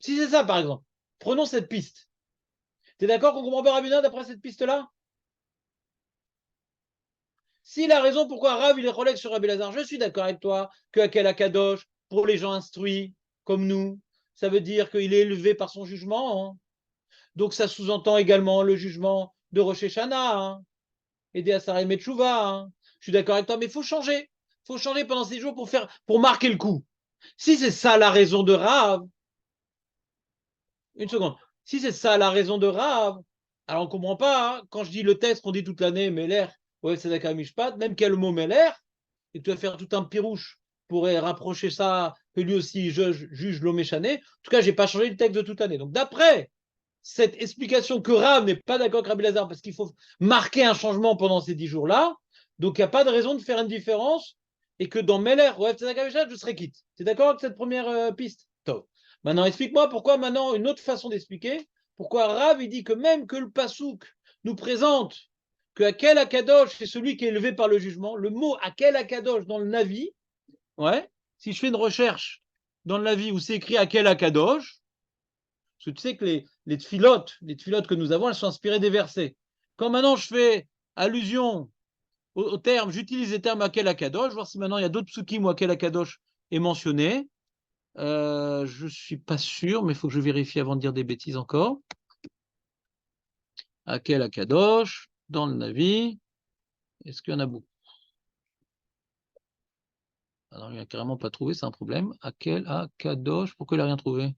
Si c'est ça, par exemple, prenons cette piste. Tu es d'accord qu'on comprend pas Rabbi Nona d'après cette piste-là? S'il a raison, pourquoi Rav, il est relègue sur Rabbi Lazare? Je suis d'accord avec toi que Hakel Akadosh, pour les gens instruits comme nous, ça veut dire qu'il est élevé par son jugement. Hein. Donc ça sous-entend également le jugement de Rosh Hashanah, hein, et des Asarei Metchouva. Hein. Je suis d'accord avec toi, mais il faut changer. Il faut changer pendant ces jours pour marquer le coup. Si c'est ça la raison de Rav, une seconde. Si c'est ça la raison de Rav, alors on ne comprend pas. Hein. Quand je dis le texte, on dit toute l'année Meler, ouais, c'est d'accord, Mishpat, même quel mot Meler, et tu vas faire tout un pirouche pour rapprocher ça, que lui aussi juge l'Oméchané. En tout cas, je n'ai pas changé le texte de toute l'année. Donc d'après cette explication que Rav n'est pas d'accord avec Rabbi Lazare parce qu'il faut marquer un changement pendant ces 10 jours-là, donc il n'y a pas de raison de faire une différence et que dans Meler, ouais, je serais quitte. Tu es d'accord avec cette première piste? Top. Maintenant, explique-moi pourquoi maintenant, une autre façon d'expliquer, pourquoi Rav, il dit que même que le Passouk nous présente que Akel Akadosh, c'est celui qui est élevé par le jugement, le mot Akel Akadosh dans le Navi, ouais, si je fais une recherche dans le Navi où c'est écrit Akel Akadosh, parce que tu sais que les tfilotes que nous avons, elles sont inspirées des versets. Quand maintenant je fais allusion au terme, j'utilise les termes Akel Akadosh, voir si maintenant il y a d'autres psukim où Akel Akadosh est mentionné. Je ne suis pas sûr, mais il faut que je vérifie avant de dire des bêtises encore. Akel Akadosh, dans le Navi, est-ce qu'il y en a beaucoup? Alors, il n'a carrément pas trouvé, c'est un problème. Akel Akadosh, pourquoi il n'a rien trouvé?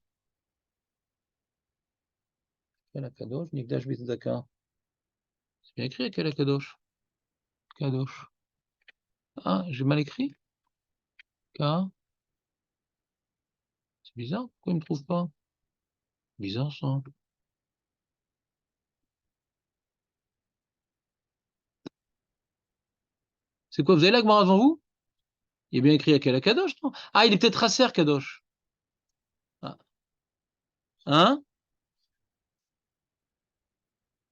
Akel Akadosh, Nikdash Bizdaka. C'est bien écrit Akel Akadosh. Kadosh. Ah, j'ai mal écrit? K. C'est bizarre, pourquoi il ne me trouve pas? Bizarre ça. C'est quoi, vous avez la Gemara devant vous? Il est bien écrit Akel Kadosh, non? Ah, il est peut-être Raser Kadosh. Ah. Hein?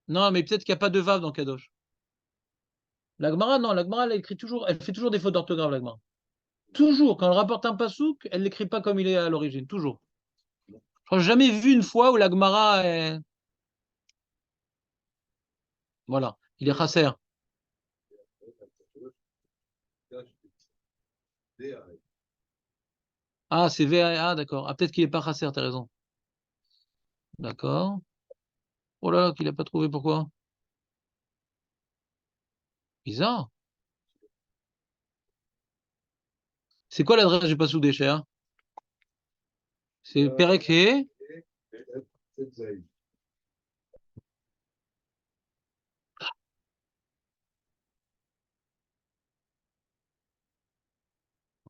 Non, mais peut-être qu'il n'y a pas de Vav dans Kadosh. La Gemara, non, la Gemara, elle écrit toujours, elle fait toujours des fautes d'orthographe, la Gemara. Toujours, quand elle rapporte un pasouk, elle ne l'écrit pas comme il est à l'origine, toujours. Je crois que j'ai jamais vu une fois où la Gemara est. Voilà, il est Raser. Ah, c'est VA, d'accord. Ah, peut-être qu'il n'est pas Raser, t'as raison. D'accord. Oh là là, qu'il n'a pas trouvé, pourquoi? Bizarre. C'est quoi l'adresse du Passou des Chers? C'est Perek et.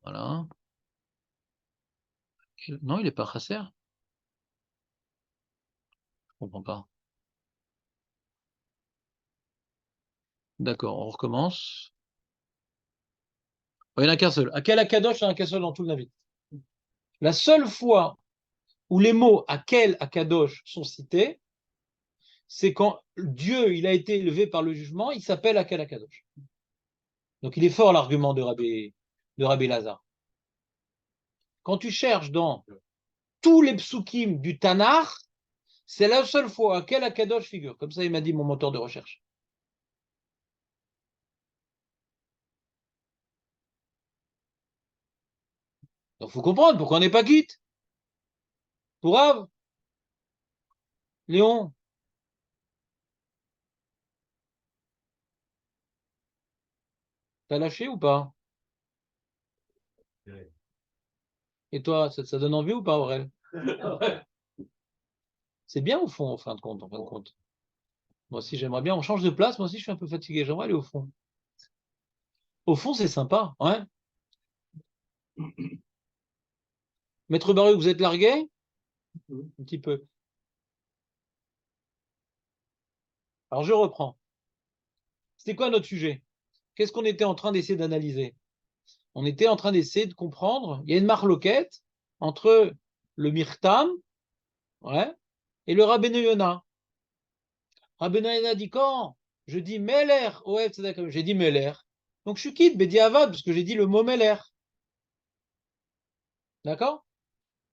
Voilà. Non, il n'est pas Chasser. Je comprends pas. D'accord, on recommence. Oh, il n'y en a qu'un seul. Akel Akadosh, il n'y en a qu'un seul dans tout le navire. La seule fois où les mots Akel Akadosh sont cités, c'est quand Dieu il a été élevé par le jugement, il s'appelle Akel Akadosh. Donc il est fort l'argument de Rabbi Lazare. Quand tu cherches dans tous les psukim du Tanakh, c'est la seule fois Akel Akadosh figure. Comme ça, il m'a dit mon moteur de recherche. Donc il faut comprendre pourquoi on n'est pas quitte. Pour Rav, Léon, t'as lâché ou pas? Et toi, ça donne envie ou pas, Aurel? C'est bien au fond, en fin de compte, Moi aussi, j'aimerais bien. On change de place. Moi aussi, je suis un peu fatigué. J'aimerais aller au fond. Au fond, c'est sympa. Ouais. Maître Baruch, vous êtes largué? Un petit peu. Alors, je reprends. C'était quoi notre sujet? Qu'est-ce qu'on était en train d'essayer d'analyser? On était en train d'essayer de comprendre. Il y a une marloquette entre le Mirtam, ouais, et le Rabbeinu Yonah. Rabbeinu Yonah dit quand? Je dis Meler. Ouais, c'est d'accord. J'ai dit Meler. Donc, je suis quitte, Bediavad, parce que j'ai dit le mot Meler. D'accord?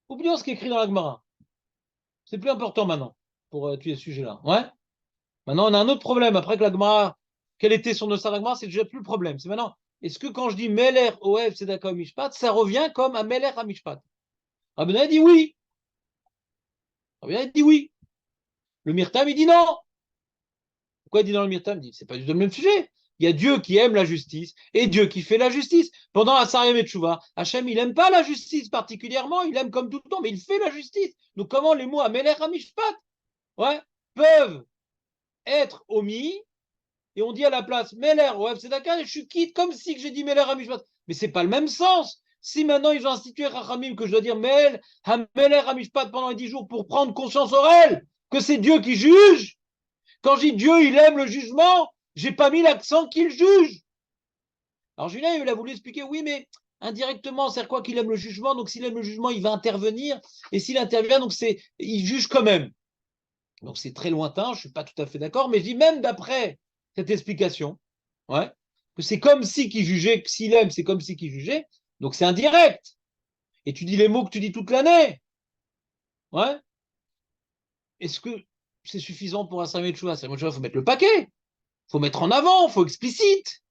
Oublions ce qui est écrit dans la Gemara. C'est plus important maintenant pour tuer ce sujet-là. Ouais. Maintenant, on a un autre problème. Après que la Gemara, quel était son Osar Gemara, c'est déjà plus le problème. C'est maintenant, est-ce que quand je dis Meler Oev Tzedaka Mishpat, ça revient comme un Meler à Mishpat? Rabbeinu a dit oui. Rabbeinu a dit oui. Le Mirtam, il dit non. Pourquoi il dit non le Mirtam? Il dit, c'est pas du tout le même sujet. Il y a Dieu qui aime la justice et Dieu qui fait la justice. Pendant Asarem et Tchouva, Hachem, il n'aime pas la justice particulièrement, il aime comme tout le temps, mais il fait la justice. Donc comment les mots Amelech Hamishpat, ouais, peuvent être omis et on dit à la place Meler ou Tzedaka et je suis quitte comme si j'ai dit Meler Hamishpat. Mais c'est pas le même sens. Si maintenant ils ont institué Rachamim que je dois dire Mel, Hameler Hamishpat pendant les 10 jours pour prendre conscience au réel que c'est Dieu qui juge, quand je dis Dieu, il aime le jugement, j'ai pas mis l'accent qu'il juge. Alors Julien, il a voulu expliquer, oui, mais indirectement, c'est quoi qu'il aime le jugement, donc s'il aime le jugement, il va intervenir, et s'il intervient, donc il juge quand même. Donc c'est très lointain, je ne suis pas tout à fait d'accord, mais je dis même d'après cette explication, ouais, que c'est comme si qu'il jugeait, que s'il aime, c'est comme si qu'il jugeait, donc c'est indirect. Et tu dis les mots que tu dis toute l'année. Ouais. Est-ce que c'est suffisant pour un Samuel Chouva? Il faut mettre le paquet, il faut mettre en avant, il faut explicite.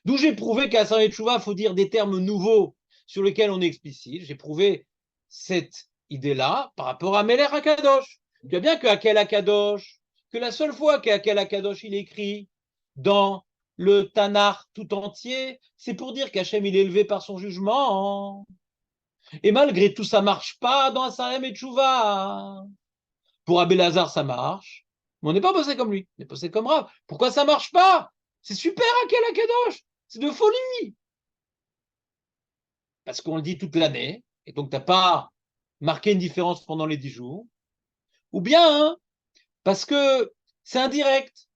D'où j'ai prouvé qu'à Samuel Chouva, il faut dire des termes nouveaux sur lesquels on est explicite. J'ai prouvé cette idée-là par rapport à Meler Akadosh. Tu vois bien que Hakel Akadosh, que la seule fois qu'Hakel Akadosh il écrit dans le Tanakh tout entier, c'est pour dire qu'Hachem il est élevé par son jugement. Et malgré tout, ça marche pas dans Asarem et Tchouva. Pour Abelazar, ça marche. Mais on n'est pas bossé comme lui. On est bossé comme Rav. Pourquoi ça marche pas? C'est super Hakel Akadosh. C'est de folie. Parce qu'on le dit toute l'année. Et donc, tu n'as pas marqué une différence pendant les 10 jours. Ou bien, hein, parce que c'est indirect.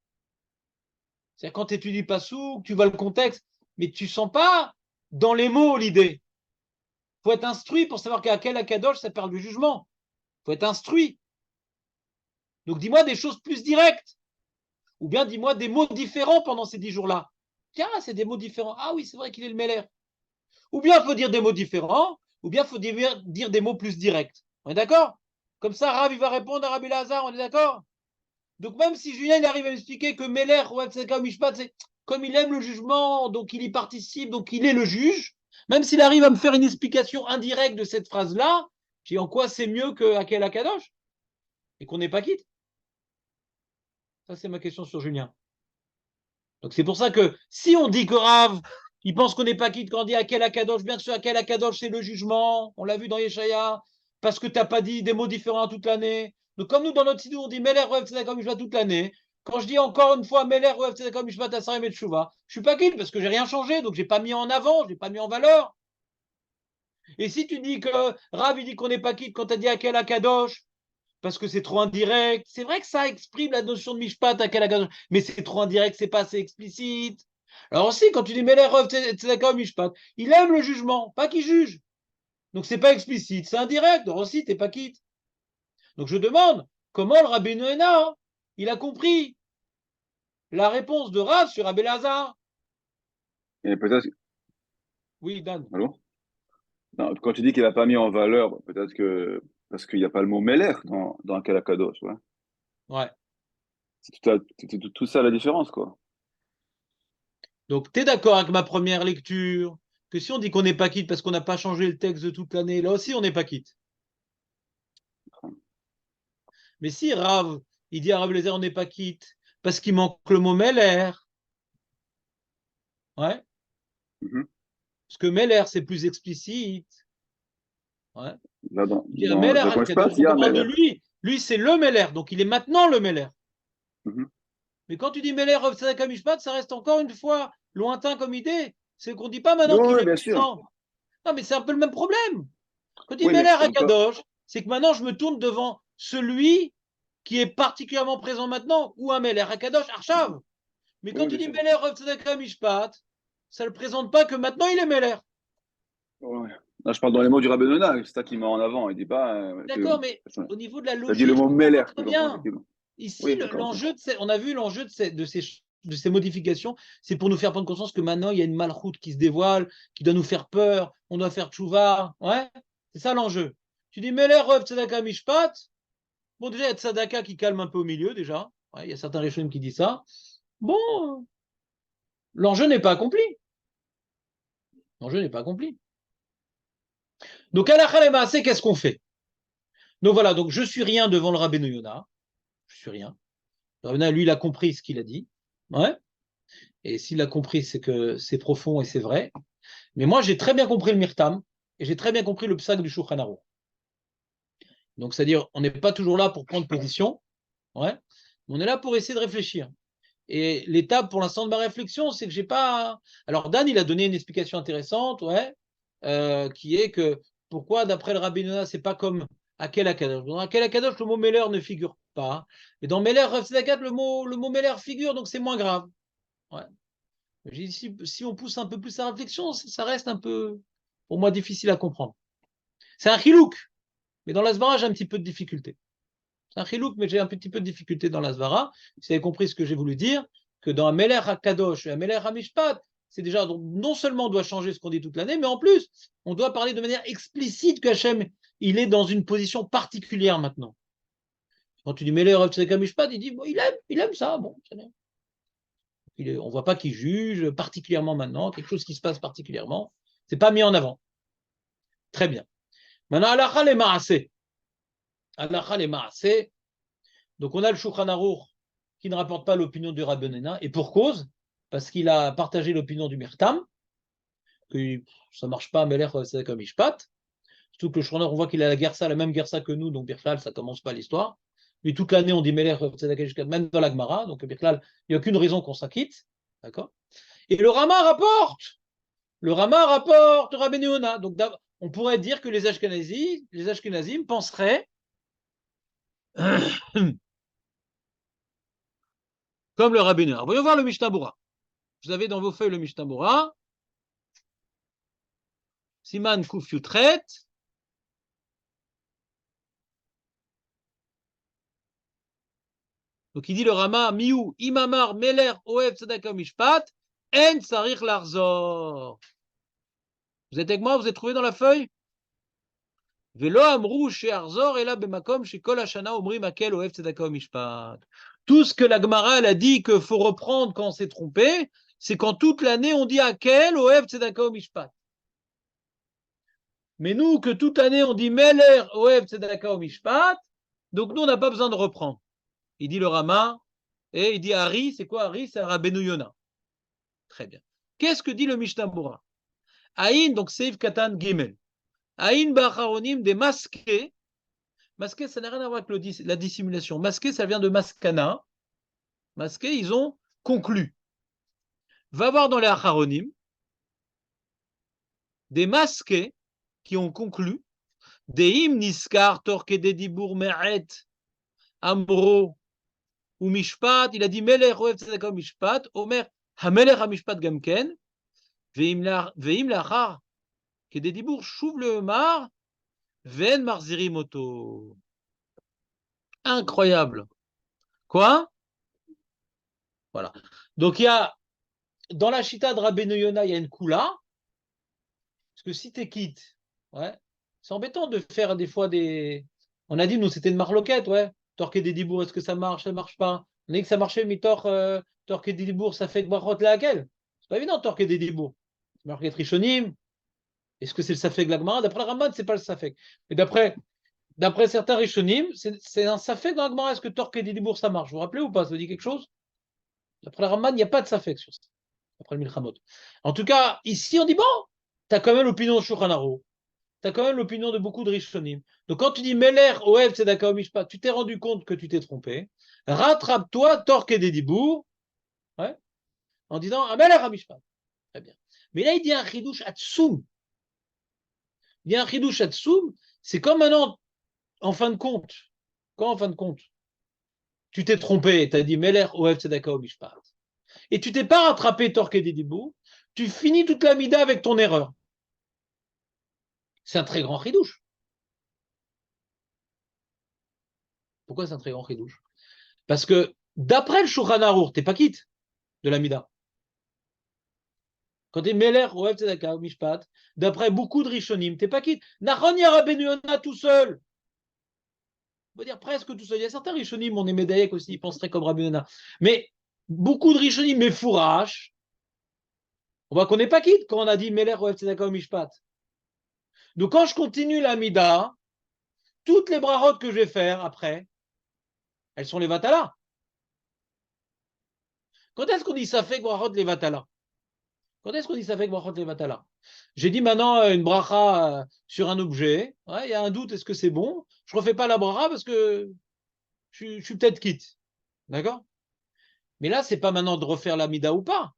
C'est-à-dire quand tu étudies pas sous, tu vois le contexte, mais tu sens pas dans les mots l'idée. Il faut être instruit pour savoir qu'à quel Akadosh, ça parle du jugement. Il faut être instruit. Donc dis-moi des choses plus directes. Ou bien dis-moi des mots différents pendant ces 10 jours-là. Tiens, c'est des mots différents. Ah oui, c'est vrai qu'il est le Meller. Ou bien il faut dire des mots différents, ou bien il faut dire des mots plus directs. On est d'accord? Comme ça, Rav, il va répondre à Rabbi Lazare, on est d'accord? Donc même si Julien il arrive à m'expliquer que Meller, Mishpat, c'est comme il aime le jugement, donc il y participe, donc il est le juge, même s'il arrive à me faire une explication indirecte de cette phrase-là, j'ai en quoi c'est mieux que Hakel Akadosh et qu'on n'est pas quitte. Ça, c'est ma question sur Julien. Donc c'est pour ça que si on dit que Rav, il pense qu'on n'est pas quitte quand on dit Hakel Akadosh, bien sûr, Hakel Akadosh, c'est le jugement, on l'a vu dans Yeshaya, parce que tu n'as pas dit des mots différents toute l'année. Donc comme nous, dans notre sidou, on dit Meler Rev Tzedakah Mishpat toute l'année. Quand je dis encore une fois Meler Rev Tzedakah Mishpat Asarem et Tchouva, je suis pas quitte parce que j'ai rien changé, donc j'ai pas mis en avant, j'ai pas mis en valeur. Et si tu dis que Rav, il dit qu'on n'est pas quitte quand tu as dit Hakel Akadosh, parce que c'est trop indirect. C'est vrai que ça exprime la notion de mishpat à Kalagadosh, mais c'est trop indirect, c'est pas assez explicite. Alors aussi, quand tu dis Meler Tzedakah mishpat, il aime le jugement, pas qu'il juge. Donc c'est pas explicite, c'est indirect. Alors aussi, t'es pas quitte. Donc je demande comment le Rabbi Noéna, il a compris la réponse de Rav sur Rabbi Lazare. Et peut-être. Oui, Dan. Allô? Non, quand tu dis qu'il n'a pas mis en valeur, peut-être que. Parce qu'il n'y a pas le mot Meler dans un Kalakadosh, ouais. Ouais. C'est tout ça la différence, quoi. Donc tu es d'accord avec ma première lecture que si on dit qu'on n'est pas quitte parce qu'on n'a pas changé le texte de toute l'année, là aussi on n'est pas quitte. Mais si Rav, il dit à Rav Lezer, on n'est pas quitte, parce qu'il manque le mot Meller. Ouais. Mhm. Parce que Meller, c'est plus explicite. Ouais. Là, Il y a Meller dans Al-Kadosh, Mishpat, il y on a parle de Meler. lui. Lui, c'est le Meller, donc il est maintenant le Meller. Mhm. Mais quand tu dis Meller, Rav Tzedakah Mishpat, ça reste encore une fois lointain comme idée. C'est qu'on ne dit pas Oui, maintenant qu'il oui, est bien sûr. présent. Non, mais c'est un peu le même problème. Quand tu dis Oui, Meller mais encore. Al-Kadosh, c'est que maintenant je me tourne devant celui qui est particulièrement présent maintenant, ou un Meller Al-Kadosh, Arshav. Mais quand Oui, tu bien dis sûr. Meller Rav Tzedakah Mishpat, ça ne le présente pas que maintenant il est Meller. Ouais. Là, je parle dans les mots du Rabbi Nona, c'est ça qu'il met en avant. Il dit pas que. D'accord, mais au niveau de la Ça dit le logique, je mot comprends Meler, très tu comprends, bien. effectivement. Ici, Oui, d'accord, ok. l'enjeu on a vu l'enjeu de ces modifications, c'est pour nous faire prendre conscience que maintenant, il y a une malchoute qui se dévoile, qui doit nous faire peur, on doit faire tchouva. Ouais, c'est ça l'enjeu. Tu dis, Meler, Rev, Tzedaka, Mishpat. Bon, déjà, il y a Tzedaka qui calme un peu au milieu, déjà. Ouais, il y a certains Rishonim qui disent ça. Bon, l'enjeu n'est pas accompli. L'enjeu n'est pas accompli. Donc, à la Khalema, c'est qu'est-ce qu'on fait? Donc voilà, donc je suis rien devant le Rabbeinu Yonah. suis rien. Le Rabbeinu, lui, il a compris ce qu'il a dit. Ouais. Et s'il a compris, c'est que c'est profond et c'est vrai. Mais moi, j'ai très bien compris le Mirtam et j'ai très bien compris le psak du Shulchan Aruch. Donc, c'est-à-dire, on n'est pas toujours là pour prendre position. Ouais. On est là pour essayer de réfléchir. Et l'étape pour l'instant de ma réflexion, c'est que j'ai pas. Alors, Dan, il a donné une explication intéressante, ouais, qui est que pourquoi, d'après le Rabbi Nona, c'est pas comme Akel Akadosh. Dans Akel Akadosh, le mot Meller ne figure pas. Et dans Meller, le mot Meller figure, donc c'est moins grave. Ouais. J'ai dit, si on pousse un peu plus la réflexion, ça reste un peu, pour moi, difficile à comprendre. C'est un chilouk, mais dans la Svara, j'ai un petit peu de difficulté. C'est un chilouk, mais j'ai un petit peu de difficulté dans la Svara. Vous avez compris ce que j'ai voulu dire, que dans un Meler HaKadosh et un Meler HaMishpat, c'est déjà, donc, non seulement on doit changer ce qu'on dit toute l'année, mais en plus, on doit parler de manière explicite qu'Hachem, il est dans une position particulière maintenant. Quand tu dis Meler HaMishpat, il dit, bon, il aime ça, bon, c'est bien. On ne voit pas qu'il juge particulièrement maintenant, quelque chose qui se passe particulièrement. C'est pas mis en avant. Très bien. Maintenant, Halacha le Maaseh. Halacha le Maaseh. Donc, on a le Shulchan Aruch qui ne rapporte pas l'opinion du Rabbi Nona, et pour cause, parce qu'il a partagé l'opinion du Mirtam, que ça ne marche pas à Meler Tzedakah Mishpat. Surtout que le Shulchan Aruch, on voit qu'il a la même Gersa que nous, donc Birklal, ça ne commence pas l'histoire. Mais toute l'année, on dit Meler Tzedakah Mishpat, même dans la Gemara, donc Birklal, il n'y a aucune raison qu'on s'inquiète. D'accord. Et le Rama rapporte Rabbi Nona. Donc, on pourrait dire que les Ashkenazim penseraient comme le Rabbi Nona. Voyons voir le Mishnah Bura. Vous avez dans vos feuilles le Mishnah Bura. Siman Kuf Yutret. Donc il dit le Rama, Miou, Imamar, Meler, Oev, Tzedakah, Mishpat, En Sarich Larzor. Vous êtes avec moi? Vous êtes trouvé dans la feuille? Velo Amrou, chez Arzor, et là, Bemakom, chez Kol Hashana, Omri, Makel, Oev, Tzedakah, Mishpat. Tout ce que la Gemara elle a dit qu'il faut reprendre quand on s'est trompé, c'est quand toute l'année on dit Akel, Oev, Tzedakah, Mishpat. Mais nous, que toute l'année on dit Meler, Oev, Tzedakah, Mishpat, donc nous on n'a pas besoin de reprendre. Il dit le Rama, et il dit Hari, c'est quoi Hari? C'est Rabbeinu Yona. Très bien. Qu'est-ce que dit le Mishnah Bura? Aïn, donc Seif Katan Gimel. Aïn Bacharonim des masqués. Masqué, ça n'a rien à voir avec la dissimulation. Masqué, ça vient de maskana. Masqué, ils ont conclu. Va voir dans les Acharonim des masqués qui ont conclu. Des him niskar torke de dibur me'et amro ou mishpat. Il a dit Melech oev tzedakah mishpat. Omer hamelech hamishpat gamken. Veim lachar que des dibur chouv le mar. Ven marzirim moto. Incroyable. Quoi? Voilà. Donc il y a dans la chita de Rabbeinu Yona, il y a une koula. Parce que si tu es quitte, ouais, c'est embêtant de faire des fois des. On a dit, nous, c'était une marloquette, ouais. Torquer des dibours, est-ce que ça marche pas? On a dit que ça marchait, mais torquer des dibours, ça fait que brachot la laquelle? C'est pas évident, torquer des dibours. Marquette Rishonim. Est-ce que c'est le Safek de la Gemara? D'après le Ramad, c'est pas le Safek. Mais d'après certains Rishonim, c'est un Safek dans la Gemara. Est-ce que torquer des dibours, ça marche? Vous vous rappelez ou pas? Ça vous dit quelque chose? D'après le Ramad, il n'y a pas de Safek sur ça. Après le Milchamot. En tout cas, ici, on dit bon, tu as quand même l'opinion de Shulchan Aruch. Tu as quand même l'opinion de beaucoup de Rishonim. Donc quand tu dis Meler, Oev, Tzedakah, Mishpat, tu t'es rendu compte que tu t'es trompé. Rattrape-toi, torque des dibours, ouais, en disant ah, Meler, Mishpat. Très bien. Mais là, il dit un chidouche atsum. Il dit un chidouche atsum, c'est comme maintenant, en fin de compte, quand en fin de compte, tu t'es trompé, tu as dit Meler, Oev, Tzedakah, Mishpat. Et tu t'es pas rattrapé, torque des dibours, tu finis toute la mida avec ton erreur. C'est un très grand chidouche. Pourquoi c'est un très grand chidouche? Parce que d'après le Shulchan Aruch, t'es pas quitte de la mida. Quand t'es Meler, Oev Tzedakah, Mishpat, d'après beaucoup de Rishonim, t'es pas quitte. Nachon Rabbeinu Yona tout seul. On va dire presque tout seul. Il y a certains Rishonim, on est Médaillek aussi, ils penseraient comme Rabbeinu Yona. Mais beaucoup de Rishonim, mais fourrache, on voit qu'on n'est pas quitte quand on a dit Meler, Oev Tzedakah, Mishpat. Donc quand je continue la mida, toutes les brarotes que je vais faire après, elles sont les vatala. Quand est-ce qu'on dit ça fait brachot les vatala? Quand est-ce qu'on dit ça fait brachot les vatala? J'ai dit maintenant une bracha sur un objet. Ouais, il y a un doute, est-ce que c'est bon? Je refais pas la bracha parce que je suis peut-être quitte. D'accord? Mais là, c'est pas maintenant de refaire l'amida ou pas.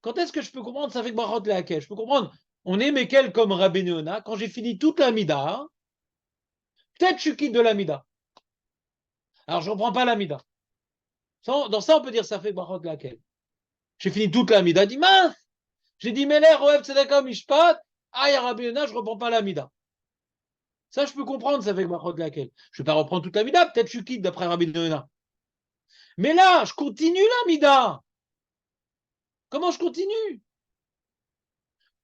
Quand est-ce que je peux comprendre ça fait brachot les hakel? Je peux comprendre. On est Mekel comme Rabbi Neona. Quand j'ai fini toute l'amida, peut-être je suis quitte de l'amida. Alors je reprends pas l'amida. Dans ça, on peut dire ça fait brachot les hakel. J'ai fini toute l'amida. Dit mince, j'ai dit Meler, Oev, Tzedaka, Mishpat. Ah, il y a Rabbi Neona, je reprends pas l'amida. Ça, je peux comprendre, ça fait brachot les hakel. Je vais pas reprendre toute l'amida. Peut-être je suis quitte d'après Rabbi Neona. Mais là, je continue l'amida. Comment je continue?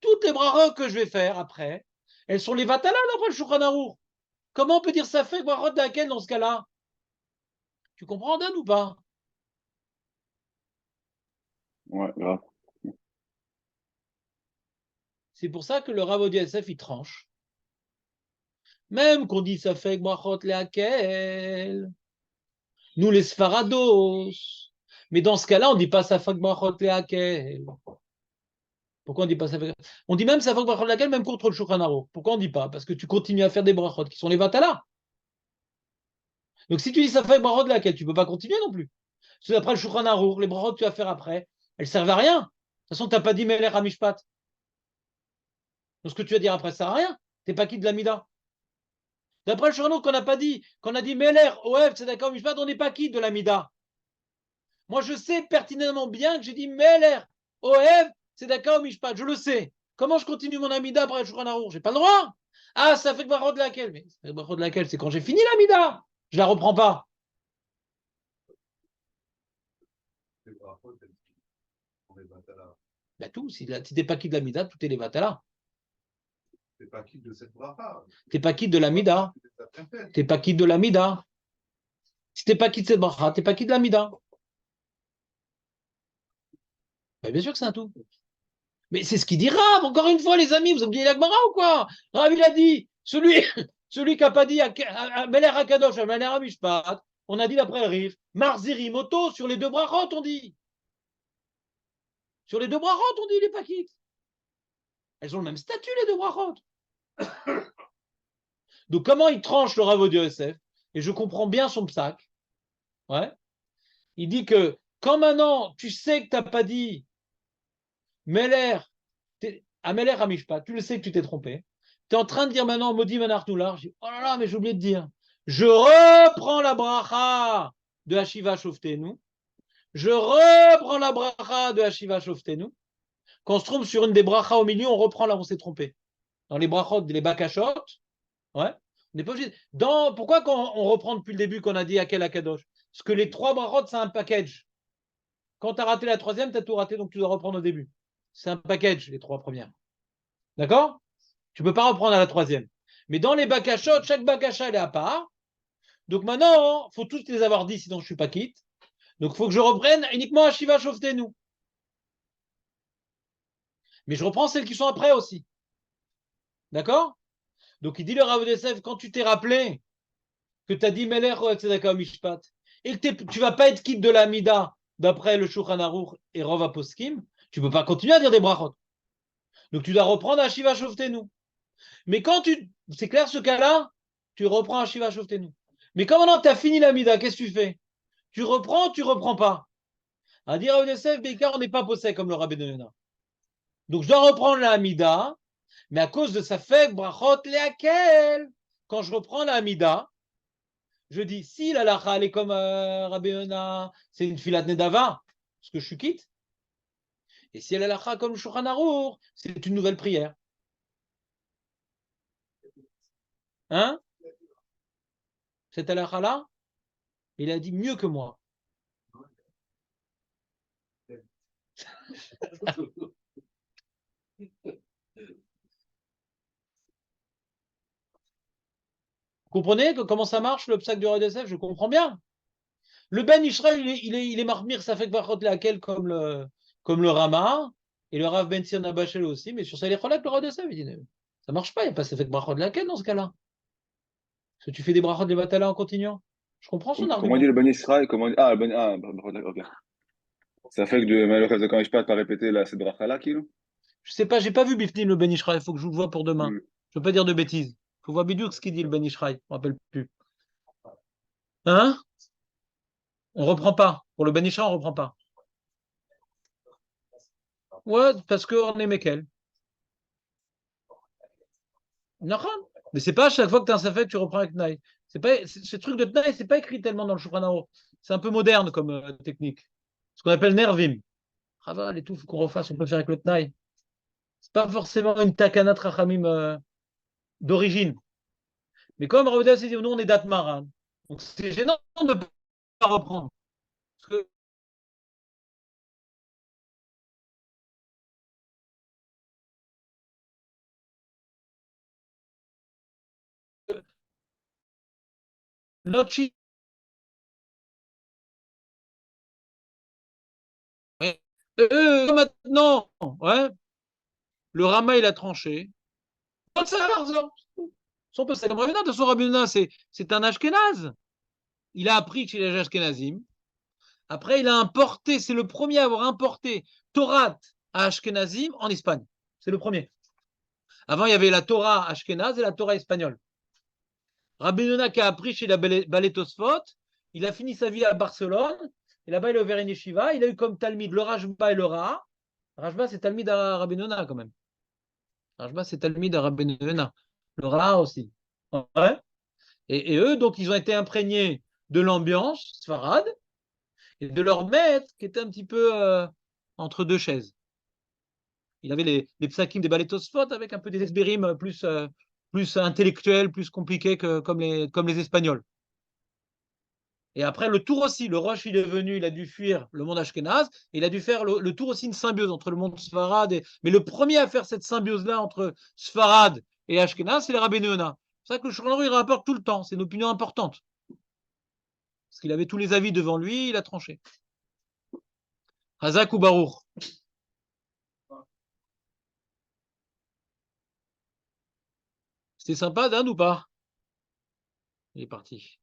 Toutes les brachot que je vais faire après, elles sont les vatala d'après le Shulchan Aruch. Comment on peut dire ça fait brachot les hakel dans ce cas-là? Tu comprends, Dan, ou pas? Ouais, grave. C'est pour ça que le Rav Odia Yosef, il tranche. Même qu'on dit ça fait brachot les hakel, nous les Sfarados. Mais dans ce cas-là, on ne dit pas ça fait brachot les hakel. Pourquoi on dit pas ça fait... On dit même ça fait brachot les hakel, même contre le Shulchan Aruch. Pourquoi on ne dit pas? Parce que tu continues à faire des brachot qui sont les vatala. Donc si tu dis ça fait brachot les hakel, tu ne peux pas continuer non plus. Parce que d'après le Shulchan Aruch, les brachot que tu vas faire après, elles ne servent à rien. De toute façon, tu n'as pas dit Meler Hamishpat. Donc ce que tu vas dire après, ça ne sert à rien. Tu n'es pas qui de l'amida. D'après le Shulchan Aruch qu'on n'a pas dit, qu'on a dit Meler, Oev, Tzedaka, Mishpat, on n'est pas qui de l'amida. Moi, je sais pertinemment bien que j'ai dit Meler, Oev, Tzedaka, Mishpat. Je le sais. Comment je continue mon amida après le Shulchan Aruch? J'ai pas le droit. Ah, ça fait que brachot de laquelle? Mais ça fait brachot de laquelle? C'est quand j'ai fini l'amida. Je la reprends pas. Bah tout, si t'es pas qui de l'amida, tout est les vatala. T'es pas quitte de cette bracha. T'es pas qui de l'amida. T'es pas qui de l'amida. Si t'es pas qui de cette bracha, t'es pas qui de l'amida. Bah, bien sûr que c'est un tout. Mais c'est ce qu'il dit Rav, encore une fois, les amis, vous avez oublié la Gemara ou quoi? Rav, il a dit, celui qui n'a pas dit Meler Akadosh, Meler Amishpat, on a dit d'après le Rif, Marziri Moto, sur les deux brachot, on dit. Sur les deux brachot, on dit, il n'est pas quitte. Elles ont le même statut, les deux brachot. Donc, comment il tranche le Rav Odia Yosef? Et je comprends bien son psaque. Ouais. Il dit que quand maintenant tu sais que tu n'as pas dit Meler, à Meler Amishpat, tu le sais que tu t'es trompé. Tu es en train de dire maintenant Maudit Manartoular. Je dis, oh là là, mais j'ai oublié de dire. Je reprends la bracha de Hashiva Shoftenu. Je reprends la bracha de Hashiva Shoftenu. Quand on se trompe sur une des brachas au milieu, on reprend là où on s'est trompé. Dans les brachot, les bakashot, ouais, on n'est pas obligé. Pourquoi quand on reprend depuis le début qu'on a dit Akel Akadosh? Parce que les trois brachot, c'est un package. Quand tu as raté la troisième, tu as tout raté, donc tu dois reprendre au début. C'est un package, les trois premières. D'accord? Tu ne peux pas reprendre à la troisième. Mais dans les bakashot, chaque bakasha, elle est à part. Donc maintenant, il faut tous les avoir dit, sinon je ne suis pas quitte. Donc il faut que je reprenne uniquement à Shiva Shoftenu. Mais je reprends celles qui sont après aussi. D'accord? Donc il dit le Rav Odia Yosef, quand tu t'es rappelé que tu as dit Meler Tzedaka Mishpat, et que tu ne vas pas être quitte de la Mida, d'après le Shulchan Aruch et Rov Aposkim, tu ne peux pas continuer à dire des brachot. Donc tu dois reprendre à Shiva Shoftenu. Mais quand c'est clair ce cas-là, tu reprends à Shiva Shoftenu. Mais quand maintenant tu as fini la Mida, qu'est-ce que tu fais? Tu reprends ou tu reprends pas? À dire Rav Yosef, Beikar, on n'est pas possède comme le Rabbi Neuna. Donc je dois reprendre la Mida, mais à cause de sa faible brachot leakel, quand je reprends la Mida, je dis si la lacha elle est comme Rabbi Neuna, c'est une filat nedava, parce que je suis quitte. Et si elle a lacha comme Shulchan Aruch, c'est une nouvelle prière. Hein? Cette halakha-là, il a dit mieux que moi. Vous comprenez comment ça marche le psaque du Rav Odia Yosef? Je comprends bien. Le Ben Israël, il est marmire, ça fait que laquelle comme le Rama, et le Rav Ben Tzir Bachel aussi, mais sur ça, il est relève le Rav Odia Yosef. Il dit ça marche pas, il n'y a pas ça fait que brachot laquelle dans ce cas-là. Parce que tu fais des brachot de batala en continuant. Je comprends son Comment dit argument. le Ben Israël? Ah, ok. Ça fait que de Malok Zakon Ishpat pas répéter là, cette bracha-là, Kilo? Je sais pas, j'ai pas vu Bifnim le Ben Ishraï, il faut que je le vois pour demain. Hmm. Je veux pas dire de bêtises. Il faut voir Bidouk ce qu'il dit le Ben Ishraï, je me rappelle plus. Hein? On reprend pas. Pour le Ben Ishraï, on reprend pas. Ouais, parce qu'on est Mekel. Nachon. Mais c'est pas à chaque fois que tu as un Safek, tu reprends avec Tnaï. Ce truc de Tnaï, c'est pas écrit tellement dans le Shulchan Aruch. C'est un peu moderne comme technique. Ce qu'on appelle Nervim. Raval et tout, il faut qu'on refasse, on peut faire avec le Tnaï. C'est pas forcément une Takanat Rachamim d'origine. Mais comme Rav s'est dit, nous on est d'Atmaran. Donc c'est gênant de ne pas reprendre. Parce que notre chi- maintenant, ouais, le Rama il a tranché. Son peu, c'est comme Rabbeinu. De toute façon, Rabbeinu, c'est un Ashkenaz. Il a appris chez les Ashkenazim. Après, il a importé, c'est le premier à avoir importé Torah à Ashkenazim en Espagne. C'est le premier. Avant, il y avait la Torah Ashkenaz et la Torah espagnole. Rabbi Nona qui a appris chez la Ballet Tosfot, il a fini sa vie à Barcelone, et là-bas il a ouvert une yeshiva, il a eu comme Talmid le Rajba et le Ra. Rajba c'est Talmid à Rabbi Nona quand même. Rajba c'est Talmid à Rabbi Nona. Le Ra aussi. Ouais. Et eux, donc, ils ont été imprégnés de l'ambiance Sfarad et de leur maître qui était un petit peu entre deux chaises. Il avait les psakim des Ballet Tosfot avec un peu des esbérim plus intellectuels, plus compliqués comme les Espagnols. Et après, le tour aussi, le Roche, il est venu, il a dû fuir le monde Ashkenaz, et il a dû faire le tour aussi, une symbiose entre le monde Sfarad. Mais le premier à faire cette symbiose-là entre Sfarad et Ashkenaz, c'est le Rabbeinu Yonah. C'est ça que le Shulchan il rapporte tout le temps, c'est une opinion importante. Parce qu'il avait tous les avis devant lui, il a tranché. Hazak ou Baruch. C'était sympa, Dan, ou pas? Il est parti.